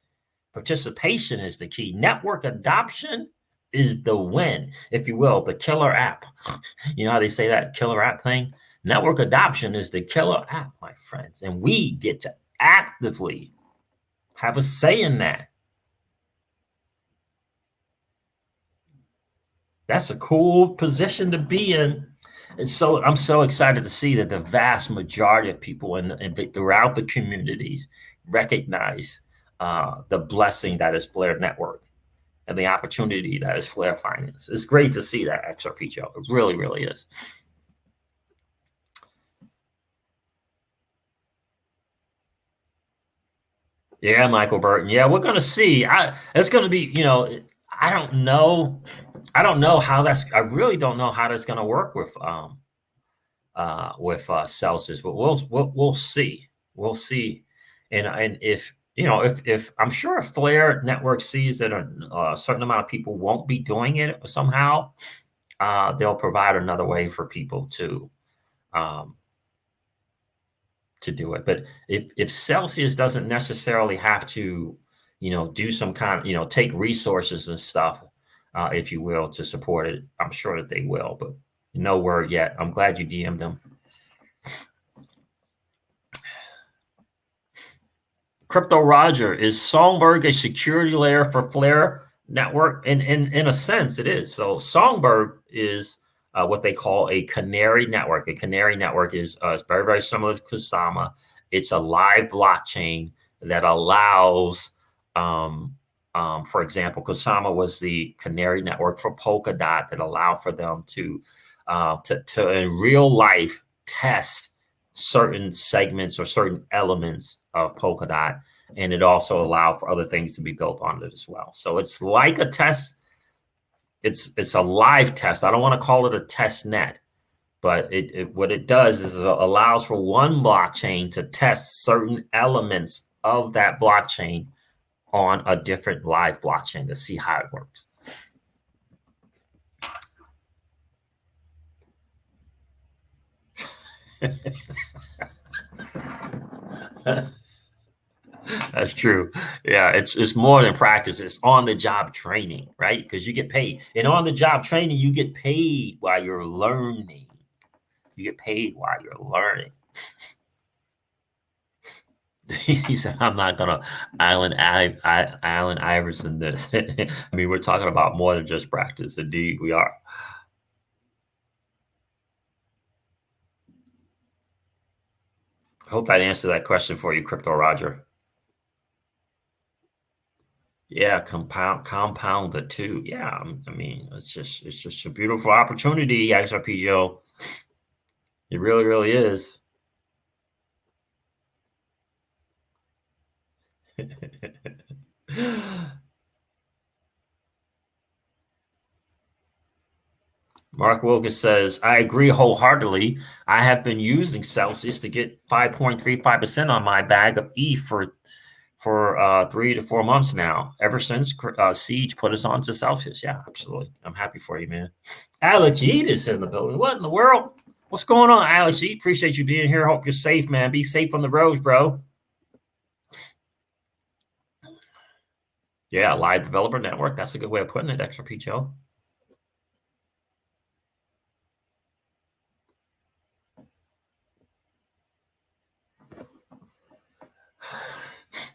Participation is the key. Network adoption is the win, if you will, the killer app. You know how they say that killer app thing? Network adoption is the killer app, my friends. And we get to actively have a say in that. That's a cool position to be in. And so I'm so excited to see that the vast majority of people throughout the communities recognize the blessing that is Flare Network and the opportunity that is Flare Finance. It's great to see that, XRP Joe. It really, really is. Yeah, Michael Burton. Yeah, we're going to see. It's going to be, I don't know. I really don't know how that's going to work with Celsius, but we'll see. We'll see. And if I'm sure if Flare Network sees that a certain amount of people won't be doing it somehow, they'll provide another way for people to do it. But if Celsius doesn't necessarily have to, do some kind, take resources and stuff, if you will, to support it, I'm sure that they will, but no word yet. I'm glad you DM'd them. Crypto Roger, is Songbird a security layer for Flare Network? In a sense, it is. So Songbird is what they call a canary network. A canary network is very, very similar to Kusama. It's a live blockchain that allows, for example, Kusama was the canary network for Polkadot that allowed for them to in real life test certain segments or certain elements of Polkadot, and it also allowed for other things to be built on it as well. So it's like a test. It's a live test. I don't want to call it a test net, but what it does is it allows for one blockchain to test certain elements of that blockchain on a different live blockchain to see how it works. That's true. Yeah, it's more than practice. It's on the job training, right? Because you get paid. And on the job training, you get paid while you're learning. You get paid while you're learning. He said, I'm not gonna Allen Iverson this. I mean, we're talking about more than just practice. Indeed, we are. I hope that answered that question for you, Crypto Roger. Yeah, compound the two. Yeah, I mean, it's just a beautiful opportunity, XRP Joe. It really, really is. Mark Wilkins says, I agree wholeheartedly. I have been using Celsius to get 5.35% on my bag of ETH for 3 to 4 months now, ever since Siege put us on to Celsius. Yeah, absolutely. I'm happy for you, man. Alex Yeet is in the building. What in the world? What's going on, Alex Yeet? Appreciate you being here. Hope you're safe, man. Be safe on the roads, bro. Yeah, live developer network. That's a good way of putting it, XRP Joe.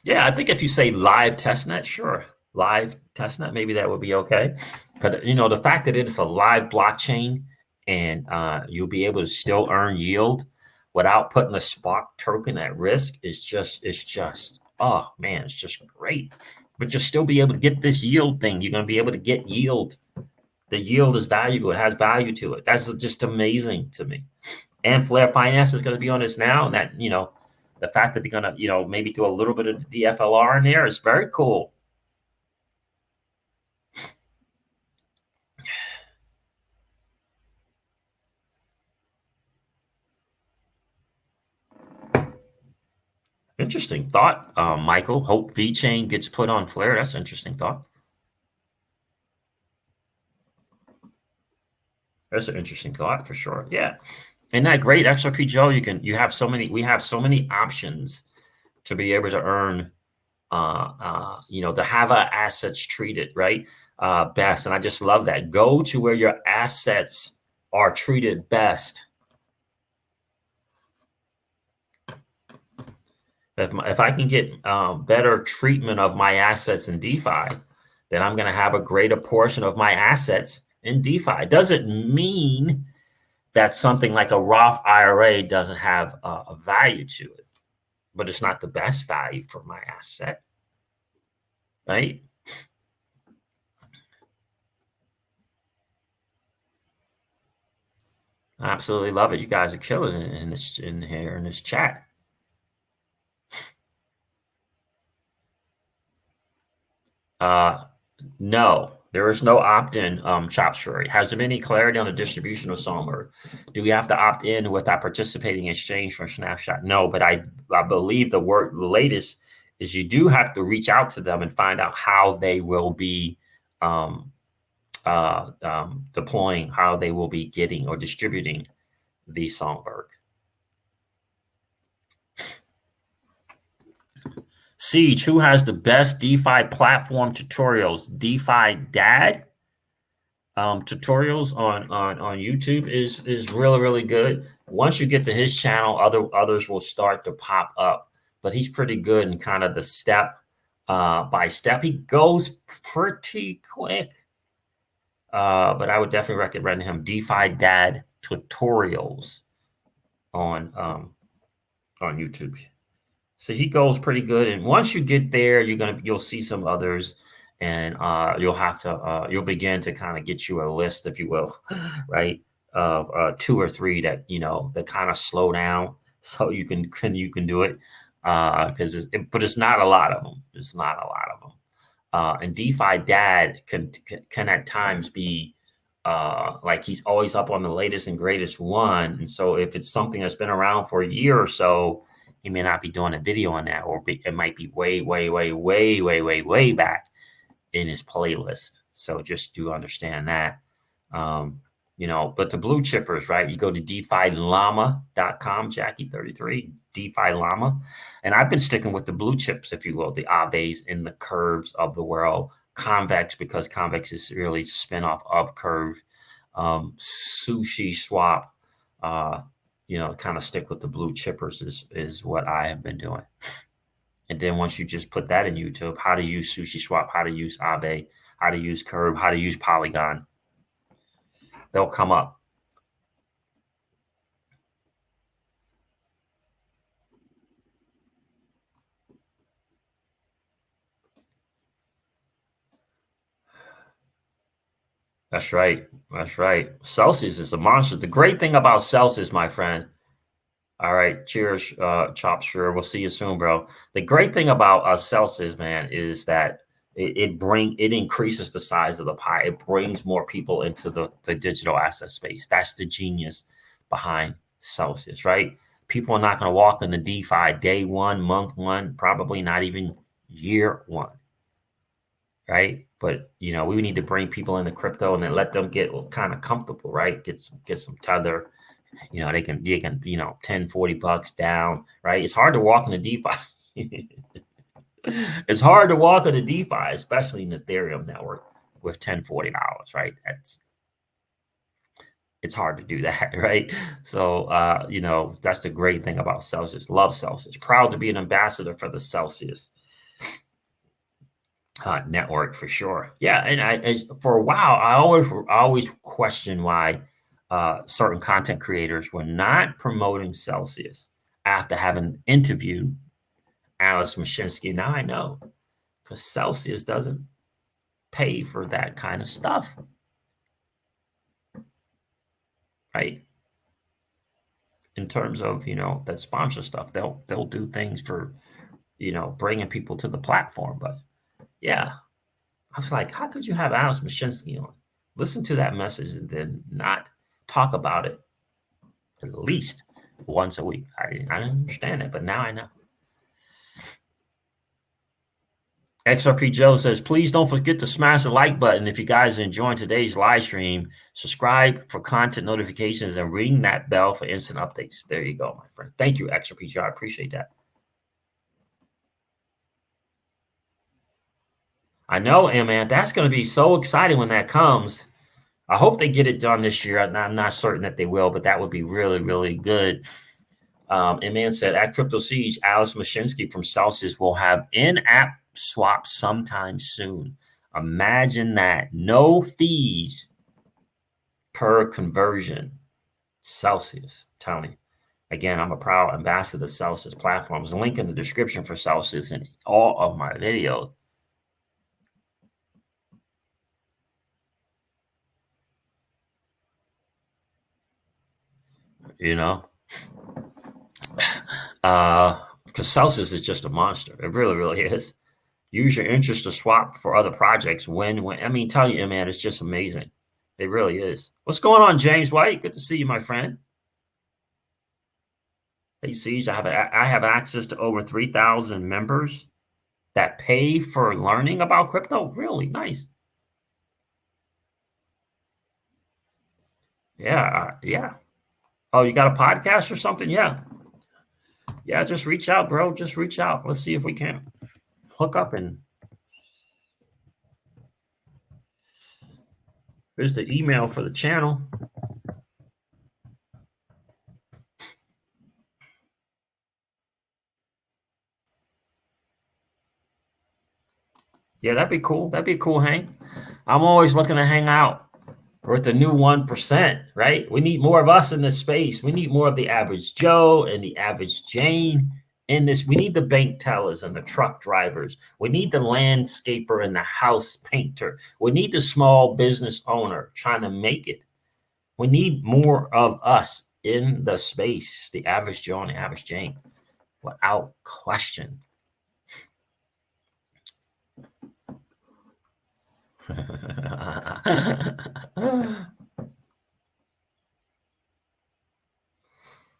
Yeah, I think if you say live testnet, sure. Live testnet, maybe that would be okay. But the fact that it's a live blockchain and you'll be able to still earn yield without putting the Spark token at risk is just, oh man, it's just great. but you'll still be able to get this yield thing. You're going to be able to get yield. The yield is valuable. It has value to it. That's just amazing to me. And Flare Finance is going to be on this now. And that, the fact that they're going to, maybe do a little bit of the DFLR in there is very cool. Interesting thought, Michael. Hope VeChain gets put on Flare. That's an interesting thought. That's an interesting thought for sure. Yeah. Isn't that great? XRP Joe, we have so many options to be able to earn, to have our assets treated, right? Best. And I just love that. Go to where your assets are treated best. If I can get better treatment of my assets in DeFi, then I'm going to have a greater portion of my assets in DeFi. It doesn't mean that something like a Roth IRA doesn't have a value to it, but it's not the best value for my asset, right? I absolutely love it. You guys are killing it in this chat. No, there is no opt-in, Chop Suey. Has there been any clarity on the distribution of Songbird? Do we have to opt in without participating in exchange for Snapshot? No, but I believe the latest is you do have to reach out to them and find out how they will be deploying, how they will be getting or distributing the Songbird. Siege, who has the best DeFi platform tutorials? DeFi Dad tutorials on YouTube is really good. Once you get to his channel, others will start to pop up. But he's pretty good in kind of the step by step. He goes pretty quick. But I would definitely recommend him DeFi Dad tutorials on YouTube. So he goes pretty good, and once you get there, you'll see some others, and you'll begin to kind of get you a list, if you will, right, of 2 or 3 that that kind of slow down, so you can do it, but it's not a lot of them. It's not a lot of them, and DeFi Dad can at times be like he's always up on the latest and greatest one, and so if it's something that's been around for a year or so, he may not be doing a video on that, or it might be way back in his playlist. So just do understand that. But the blue chippers, right? You go to DeFiLlama.com, Jackie33, DeFi Llama. And I've been sticking with the blue chips, if you will, the Aves and the Curves of the world. Convex, because Convex is really spinoff of Curve. Sushi Swap, kind of stick with the blue chippers is what I have been doing. And then once you just put that in YouTube, how to use Sushi Swap, how to use Aave, how to use Curve, how to use Polygon, they'll come up. That's right. That's right. Celsius is a monster. The great thing about Celsius, my friend. All right. Cheers, Chop Suey. We'll see you soon, bro. The great thing about Celsius, man, is that it increases the size of the pie. It brings more people into the digital asset space. That's the genius behind Celsius, right? People are not going to walk in the DeFi day 1, month 1, probably not even year 1. Right. But, we need to bring people into crypto and then let them get kind of comfortable, right? Get some tether, they can, $10-40 down, right? It's hard to walk in the DeFi. It's hard to walk in the DeFi, especially in the Ethereum network with $10-40, right? It's hard to do that, right? So, that's the great thing about Celsius. Love Celsius. Proud to be an ambassador for the Celsius network for sure. Yeah, and for a while I always questioned why certain content creators were not promoting Celsius after having interviewed Alice Mashinsky. Now I know because Celsius doesn't pay for that kind of stuff, right? In terms of, that sponsor stuff, they'll do things for, bringing people to the platform. But yeah, I was like, how could you have Alex Mashinsky on, listen to that message, and then not talk about it at least once a week? I didn't understand it, but now I know. XRP Joe says, please don't forget to smash the like button if you guys are enjoying today's live stream. Subscribe for content notifications and ring that bell for instant updates. There you go, my friend. Thank you, XRP Joe. I appreciate that. I know, man. That's going to be so exciting when that comes. I hope they get it done this year. I'm not certain that they will, but that would be really, really good. And man said, at Crypto Siege, Alex Mashinsky from Celsius will have in-app swap sometime soon. Imagine that. No fees per conversion. Celsius, Tony. Again, I'm a proud ambassador of Celsius platforms. Link in the description for Celsius in all of my videos. Because Celsius is just a monster. It really, really is. Use your interest to swap for other projects. I mean, tell you, man, it's just amazing. It really is. What's going on, James White? Good to see you, my friend. Hey, Siege, I have access to over 3,000 members that pay for learning about crypto. Really nice. Yeah. Oh, you got a podcast or something? Yeah. Yeah, just reach out, bro. Just reach out. Let's see if we can hook up. And here's the email for the channel. Yeah, that'd be cool. That'd be a cool hang. I'm always looking to hang out with the new 1%, right? We need more of us in this space. We need more of the average Joe and the average Jane in this. We need the bank tellers and the truck drivers. We need the landscaper and the house painter. We need the small business owner trying to make it. We need more of us in the space, the average Joe and the average Jane, without question.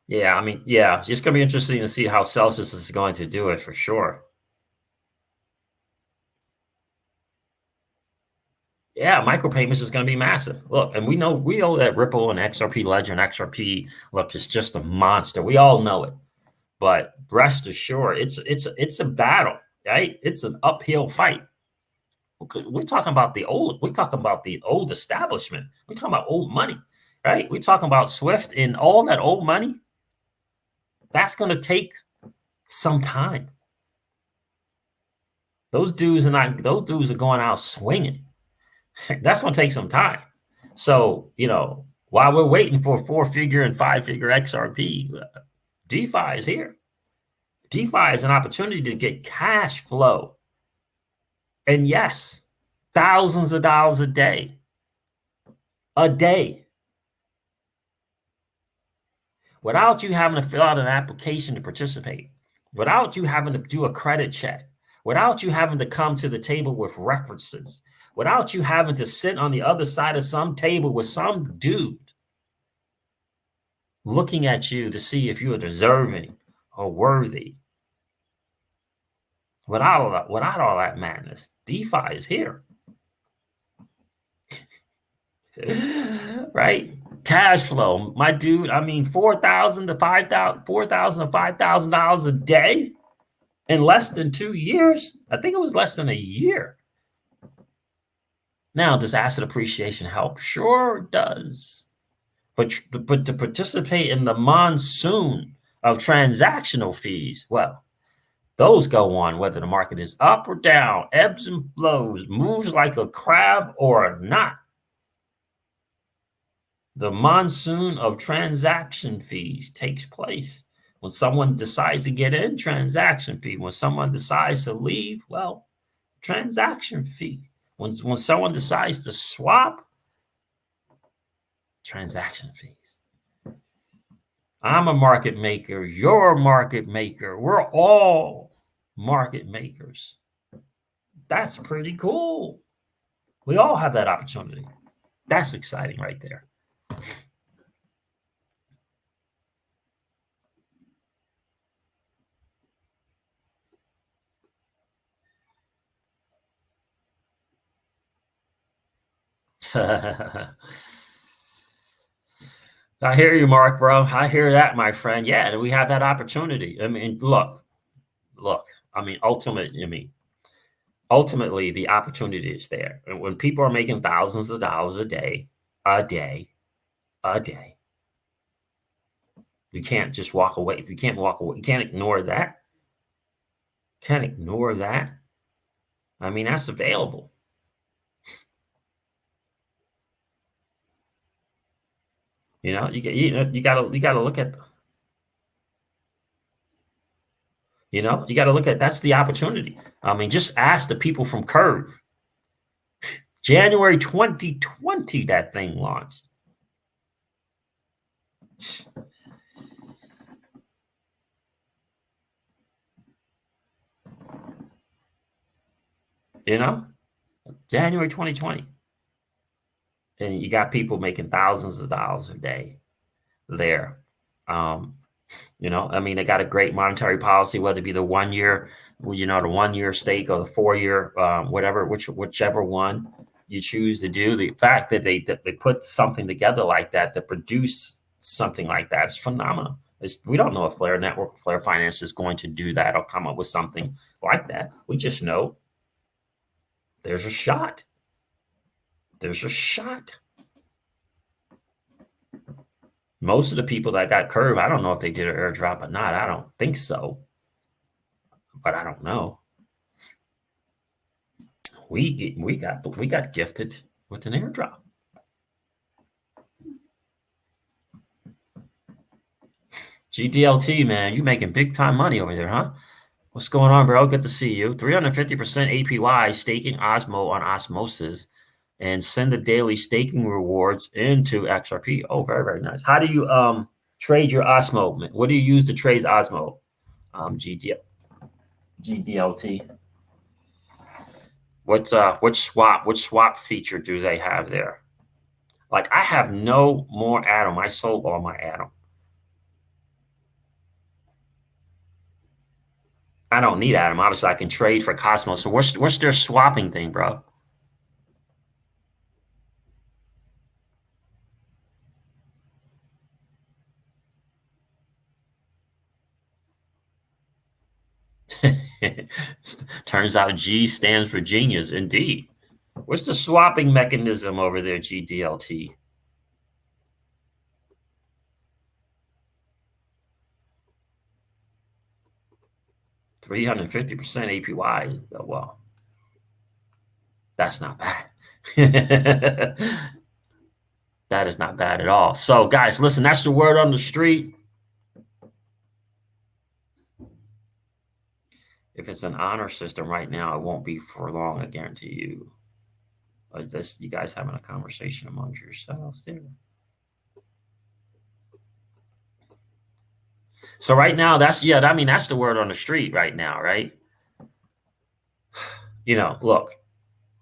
Yeah, I mean, yeah, it's just going to be interesting to see how Celsius is going to do it for sure. Yeah, micropayments is going to be massive. Look, and we know that Ripple and XRP Ledger and XRP, look, it's just a monster. We all know it. But rest assured, it's a battle, right? It's an uphill fight. We're talking about the old establishment. We're talking about old money, right? We're talking about Swift and all that old money. That's going to take some time. Those dudes are going out swinging. That's going to take some time. So, while we're waiting for 4-figure and 5-figure XRP, DeFi is here. DeFi is an opportunity to get cash flow. And yes, thousands of dollars a day. Without you having to fill out an application to participate, without you having to do a credit check, without you having to come to the table with references, without you having to sit on the other side of some table with some dude looking at you to see if you are deserving or worthy. Without all that madness, DeFi is here. Right? Cash flow, my dude. I mean, $4,000 to $5,000 a day in less than 2 years. I think it was less than a year. Now, does asset appreciation help? Sure does. But to participate in the monsoon of transactional fees, well, those go on whether the market is up or down, ebbs and flows, moves like a crab or not. The monsoon of transaction fees takes place when someone decides to get in, transaction fee. When someone decides to leave, well, Transaction fee. When someone decides to swap, transaction fees. I'm a market maker. You're a market maker. We're all market makers. That's pretty cool. We all have that opportunity. That's exciting right there. I hear you, Mark, bro. I hear that, my friend. Yeah, we have that opportunity. I mean, look. I mean, ultimately, the opportunity is there. And when people are making thousands of dollars a day, you can't just walk away. You can't walk away. You can't ignore that. Can't ignore that. I mean, that's available. You know, you gotta look at. You know, you got to look at that's the opportunity. I mean, just ask the people from Curve. January 2020, that thing launched. You know, January 2020. And you got people making thousands of dollars a day there. You know, I mean, they got a great monetary policy, whether it be the 1 year, you know, the 1 year stake or the 4 year, whatever, whichever one you choose to do. The fact that they put something together like that, that produce something like that is phenomenal. We don't know if Flare Network, Flare Finance is going to do that or come up with something like that. We just know there's a shot. There's a shot. Most of the people that got Curve, I don't know if they did an airdrop or not. I don't think so, but I don't know. We got gifted with an airdrop. GDLT, man, you making big time money over there, huh? What's going on, bro? Good to see you. 350% APY staking Osmo on Osmosis, and send the daily staking rewards into XRP. Oh, very, very nice. How do you trade your Osmo? What do you use to trade Osmo? GDLT. Which swap feature do they have there? Like, I have no more Atom. I sold all my Atom. I don't need Atom. Obviously, I can trade for Cosmos. So what's their swapping thing, bro? Turns out G stands for genius, indeed. What's the swapping mechanism over there, GDLT? $350% APY. Well, that's not bad. That is not bad at all. So, guys, listen, that's the word on the street. If it's an honor system right now, it won't be for long, I guarantee you. This, you guys having a conversation among yourselves there. So right now, that's the word on the street right now, right? You know, look,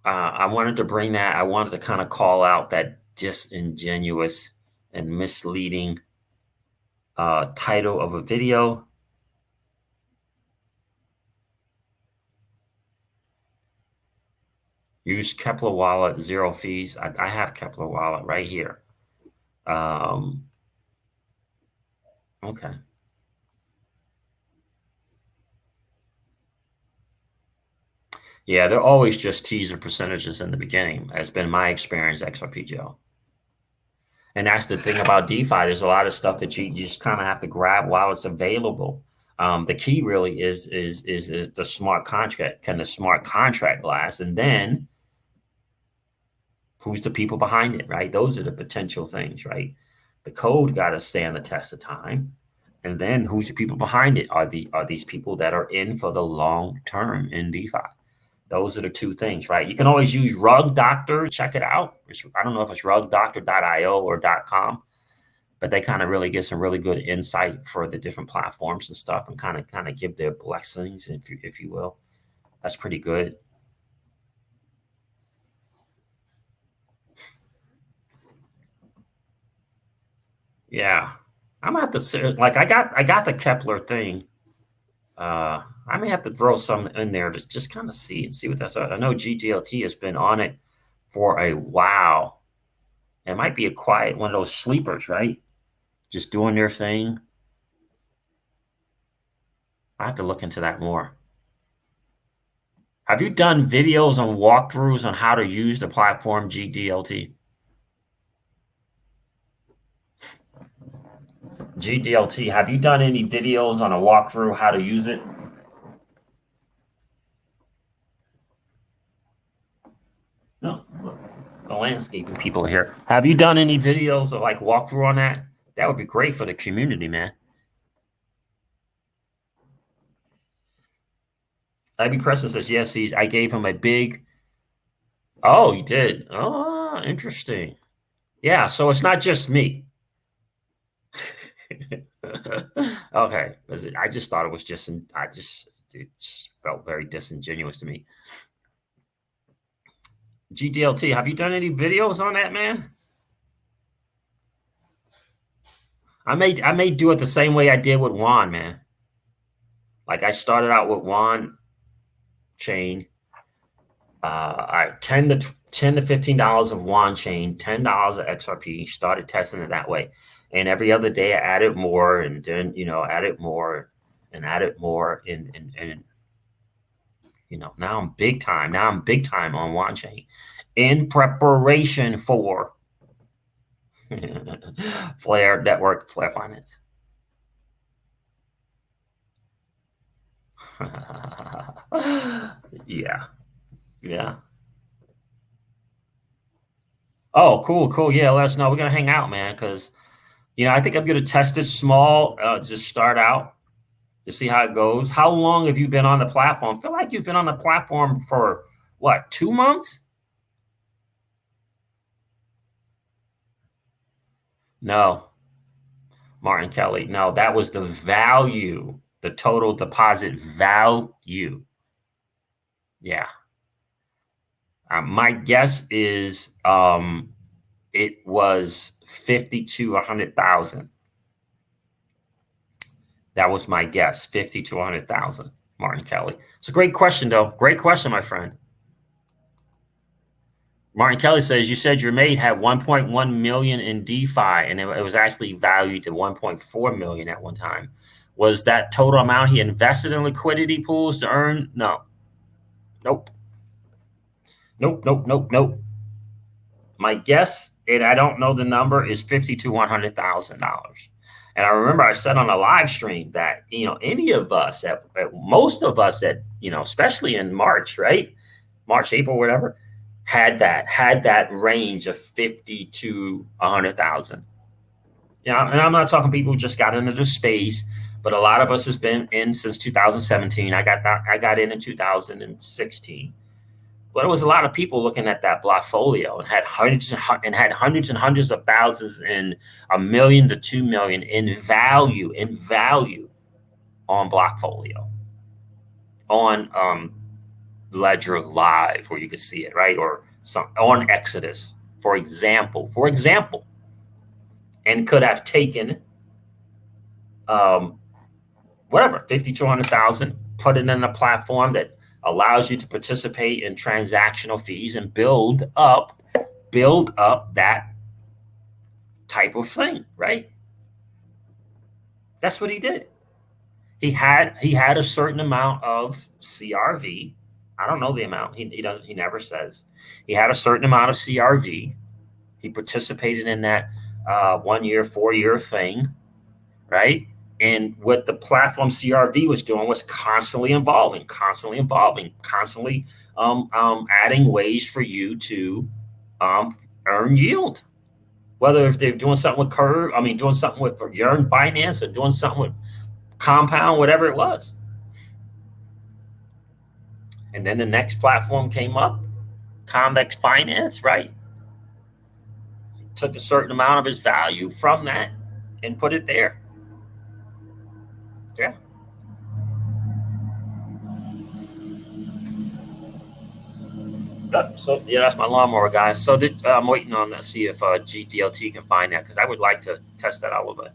I wanted to bring that. I wanted to kind of call out that disingenuous and misleading title of a video. Use Kepler Wallet, 0 fees. I have Kepler Wallet right here. Okay. Yeah, they're always just teaser percentages in the beginning. That's been my experience, XRP Joe. And that's the thing about DeFi. There's a lot of stuff that you just kind of have to grab while it's available. The key really is the smart contract. Can the smart contract last? And then who's the people behind it, right? Those are the potential things, right? The code got to stand the test of time. And then who's the people behind it? Are these people that are in for the long term in DeFi? Those are the two things, right? You can always use Rug Doctor. Check it out. I don't know if it's rugdoctor.io or .com, but they kind of really get some really good insight for the different platforms and stuff, and kind of give their blessings, if you will. That's pretty good. Yeah, I'm gonna have to say, like, I got the Kepler thing. I may have to throw some in there to just kind of see what that's. I know GDLT has been on it for a while. It might be a quiet one of those sleepers, right? Just doing their thing. I have to look into that more. Have you done videos on walkthroughs on how to use the platform GDLT? GDLT, have you done any videos on a walkthrough how to use it? No, the landscaping people here. Have you done any videos of like walkthrough on that? That would be great for the community, man. Abby Preston says, yes, I gave him a big. Oh, you did? Oh, interesting. Yeah, so it's not just me. Okay, I just thought it was just, it felt very disingenuous to me. GDLT, have you done any videos on that, man? I may do it the same way I did with Juan, man. Like I started out with Juan chain. I $10 to $15 of Juan chain, $10 of XRP. Started testing it that way, and every other day I added more, and then added more, and added more, and now I'm big time. Now I'm big time on Juan chain, in preparation for Flare Network, Flare Finance. Yeah. Oh, cool. Yeah, let us know. We're gonna hang out, man, because I think I'm gonna test it small, just start out to see how it goes. How long have you been on the platform? I feel like you've been on the platform for what, 2 months? No, Martin Kelly. No, that was the value, the total deposit value. Yeah. My guess is it was 50 to 100,000. That was my guess, 50 to 100,000, Martin Kelly. It's a great question, though. Great question, my friend. Martin Kelly says, you said your mate had 1.1 million in DeFi, and it was actually valued to 1.4 million at one time. Was that total amount he invested in liquidity pools to earn? No. Nope. My guess, and I don't know the number, is $50,000 to $100,000. And I remember I said on a live stream that any of us, most of us, especially in March, right, March, April, whatever, had that range of 50 to 100,000. And I'm not talking people who just got into the space, but a lot of us has been in since 2017. I got in 2016. But it was a lot of people looking at that Blockfolio and had hundreds and hundreds of thousands and $1 million to $2 million in value on Blockfolio, on Ledger Live, where you can see it, right, or on Exodus, for example, and could have taken whatever 50 to 100,000, put it in a platform that allows you to participate in transactional fees and build up that type of thing, right? That's what he did. He had a certain amount of CRV. I don't know the amount. He never says. He had a certain amount of CRV. He participated in that 1 year, 4 year thing, right? And what the platform CRV was doing was constantly evolving, adding ways for you to earn yield. Whether if they're doing something with Curve, doing something with Yearn Finance, or doing something with Compound, whatever it was. And then the next platform came up, Convex Finance, right? Took a certain amount of his value from that and put it there. Yeah. So yeah, that's my lawnmower, guys. So I'm waiting on to see if GDLT can find that because I would like to test that out a little bit.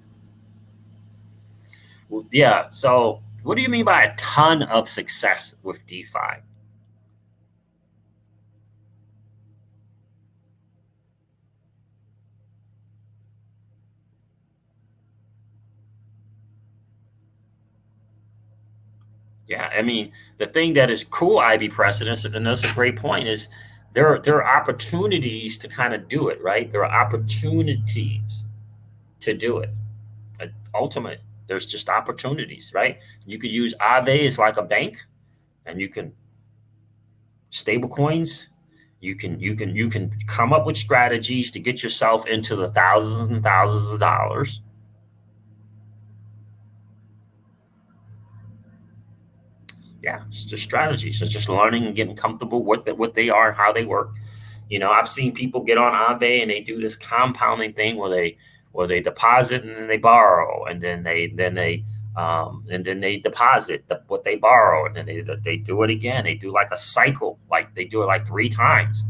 Well, yeah. So what do you mean by a ton of success with DeFi? Yeah, I mean, the thing that is cool, IB precedents, and that's a great point, is there are opportunities to kind of do it, right? There are opportunities to do it. Ultimate, there's just opportunities, right? You could use Aave as like a bank, and you can stable coins. You can come up with strategies to get yourself into the thousands and thousands of dollars. Yeah, it's just strategies. It's just learning and getting comfortable with what they are and how they work. I've seen people get on Aave and they do this compounding thing where they deposit and then they borrow and then they deposit what they borrow and then they do it again. They do like a cycle, like they do it like 3 times.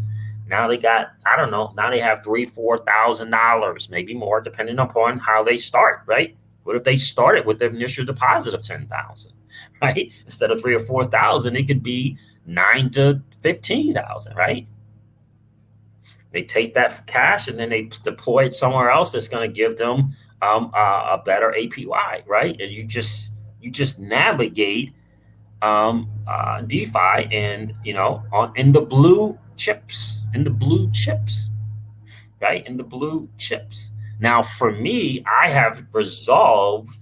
Now they got, I don't know, now they have $3,000-4,000, maybe more, depending upon how they start, right? What if they started with their initial deposit of 10,000, right? Instead of 3 or 4,000, it could be 9 to 15,000, right? They take that cash and then they deploy it somewhere else that's going to give them a better APY, right? And you just navigate DeFi and in the blue chips, right? In the blue chips. Now, for me, I have resolved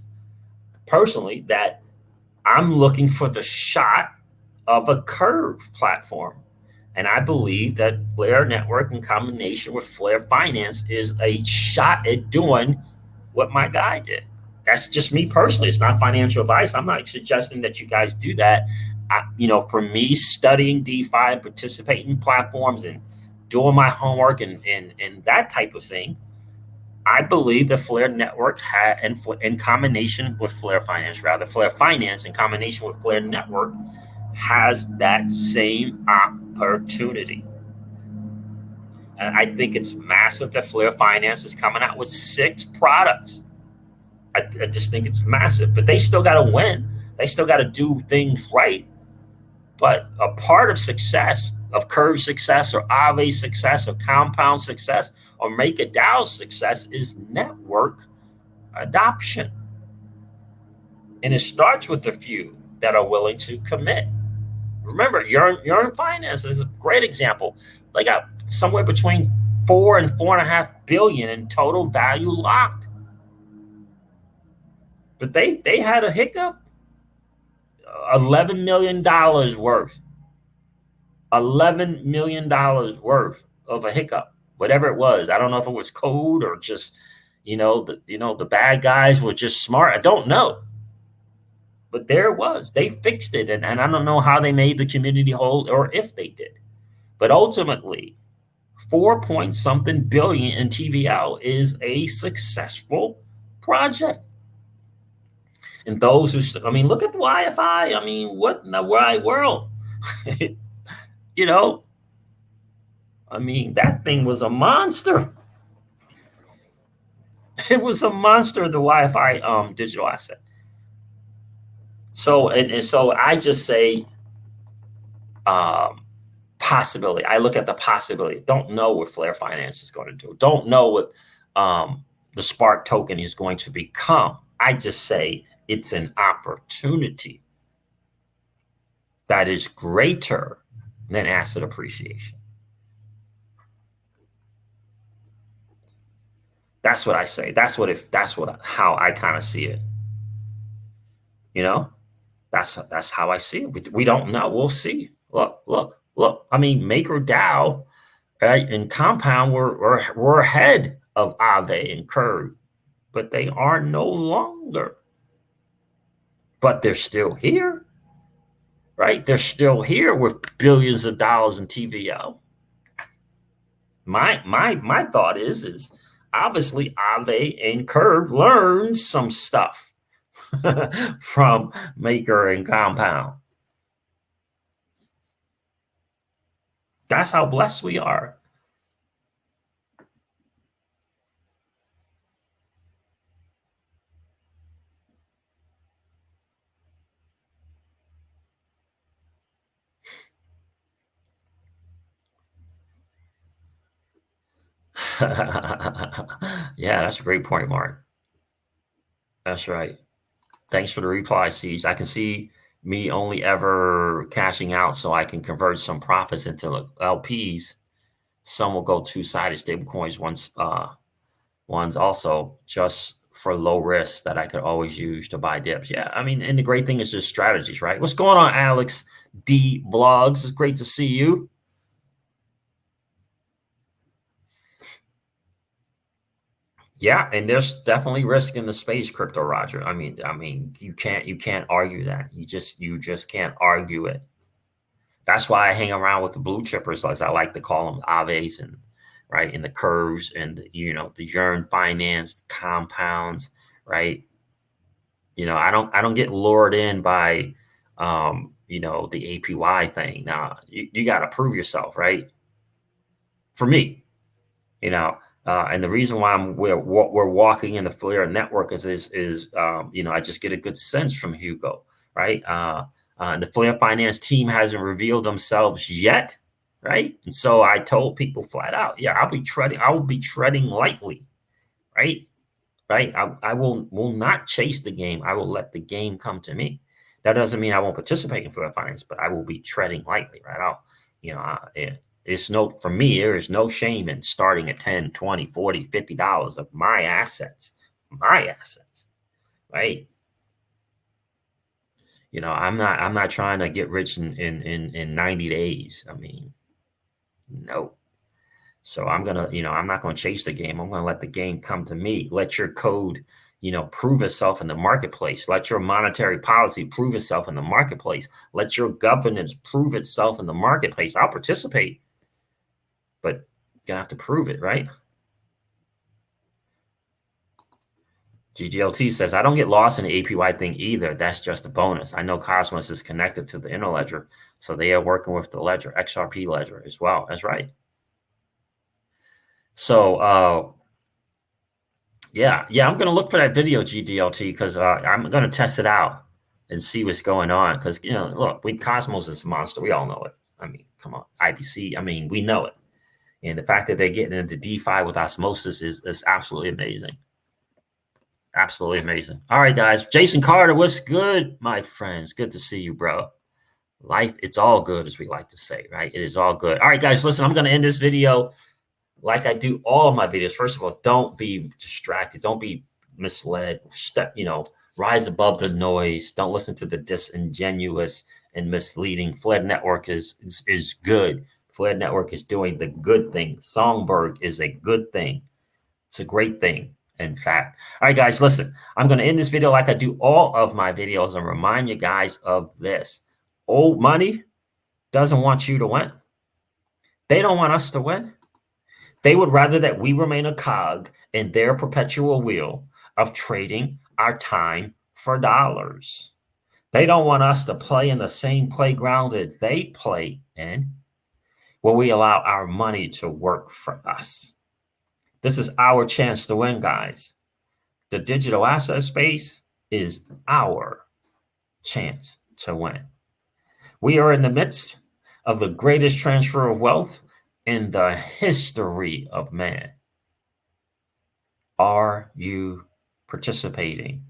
personally that I'm looking for the shot of a curve platform. And I believe that Flare Network in combination with Flare Finance is a shot at doing what my guy did. That's just me personally. It's not financial advice. I'm not suggesting that you guys do that. For me, studying DeFi and participating in platforms and doing my homework and that type of thing, I believe the Flare Network had, in combination with Flare Finance, Flare Finance in combination with Flare Network has that same opportunity. And I think it's massive that Flare Finance is coming out with 6 products. I just think it's massive, but they still got to win. They still got to do things right. But a part of success, of Curve success or Aave success or Compound success or MakerDAO success is network adoption. And it starts with the few that are willing to commit. Remember, Yearn Finance is a great example. They got somewhere between 4 and 4.5 billion in total value locked. But they had a hiccup, $11 million worth. $11 million worth of a hiccup, whatever it was. I don't know if it was code or just, the bad guys were just smart. I don't know. But there it was. They fixed it. And I don't know how they made the community whole or if they did. But ultimately, 4 point something billion in TVL is a successful project. And those who, look at the YFI. What in the wide world? That thing was a monster. It was a monster, the Wi-Fi digital asset. So and so I just say possibility. I look at the possibility. Don't know what Flare Finance is going to do. Don't know what the Spark token is going to become. I just say it's an opportunity that is greater than asset appreciation. That's what I say. How I kind of see it. That's how I see it. We don't know. We'll see. Look. MakerDAO, right, and Compound were ahead of Aave and Curve, but they are no longer. But they're still here. right? They're still here with billions of dollars in TVL. My thought is obviously Ave and Curve learned some stuff from Maker and Compound. That's how blessed we are. Yeah, that's a great point, Mark. That's right. Thanks for the reply, Siege. I can see me only ever cashing out so I can convert some profits into LPs. Some will go two-sided stablecoins. One's also just for low risk that I could always use to buy dips. Yeah, I mean, and the great thing is just strategies, right? What's going on, Alex D Blogs? It's great to see you. Yeah, and there's definitely risk in the space, Crypto Roger. I mean, you can't argue that. You just can't argue it. That's why I hang around with the blue chippers, as I like to call them, Aves and right, and the curves and the Yearn finance compounds, right? I don't get lured in by the APY thing. Now you got to prove yourself, right? For me, and the reason why we're walking in the Flare network is I just get a good sense from Hugo, right? The Flare Finance team hasn't revealed themselves yet, right? And so I told people flat out, yeah, I will be treading lightly, right? Right? I will not chase the game. I will let the game come to me. That doesn't mean I won't participate in Flare Finance, but I will be treading lightly, right? For me, there is no shame in starting at 10, 20, 40, $50 of my assets, right? I'm not trying to get rich in 90 days. I mean, no. So I'm not gonna chase the game. I'm gonna let the game come to me. Let your code, prove itself in the marketplace. Let your monetary policy prove itself in the marketplace. Let your governance prove itself in the marketplace. I'll participate, but you're gonna have to prove it, right? GGLT says, I don't get lost in the APY thing either. That's just a bonus. I know Cosmos is connected to the interledger, so they are working with the ledger, XRP ledger as well. That's right. So, yeah, I'm going to look for that video, GDLT, because I'm going to test it out and see what's going on. Because, look, Cosmos is a monster. We all know it. I mean, come on, IBC. I mean, we know it. And the fact that they're getting into DeFi with osmosis is absolutely amazing. Absolutely amazing. All right, guys. Jason Carter, what's good, my friends? Good to see you, bro. Life, it's all good, as we like to say, right? It is all good. All right, guys, listen, I'm going to end this video like I do all of my videos. First of all, don't be distracted. Don't be misled. Rise above the noise. Don't listen to the disingenuous and misleading. Fled Network is good. Fled Network is doing the good thing. Songbird is a good thing. It's a great thing, in fact. All right, guys, listen. I'm going to end this video like I do all of my videos and remind you guys of this. Old money doesn't want you to win. They don't want us to win. They would rather that we remain a cog in their perpetual wheel of trading our time for dollars. They don't want us to play in the same playground that they play in, where we allow our money to work for us. This is our chance to win, guys. The digital asset space is our chance to win. We are in the midst of the greatest transfer of wealth in the history of man. Are you participating,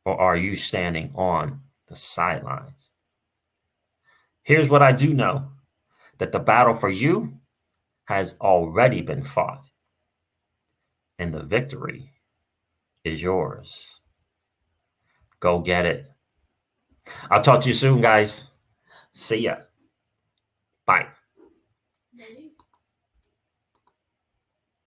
or are you standing on the sidelines? Here's what I do know, that the battle for you has already been fought, and the victory is yours. Go get it. I'll talk to you soon, guys. See ya. Bye.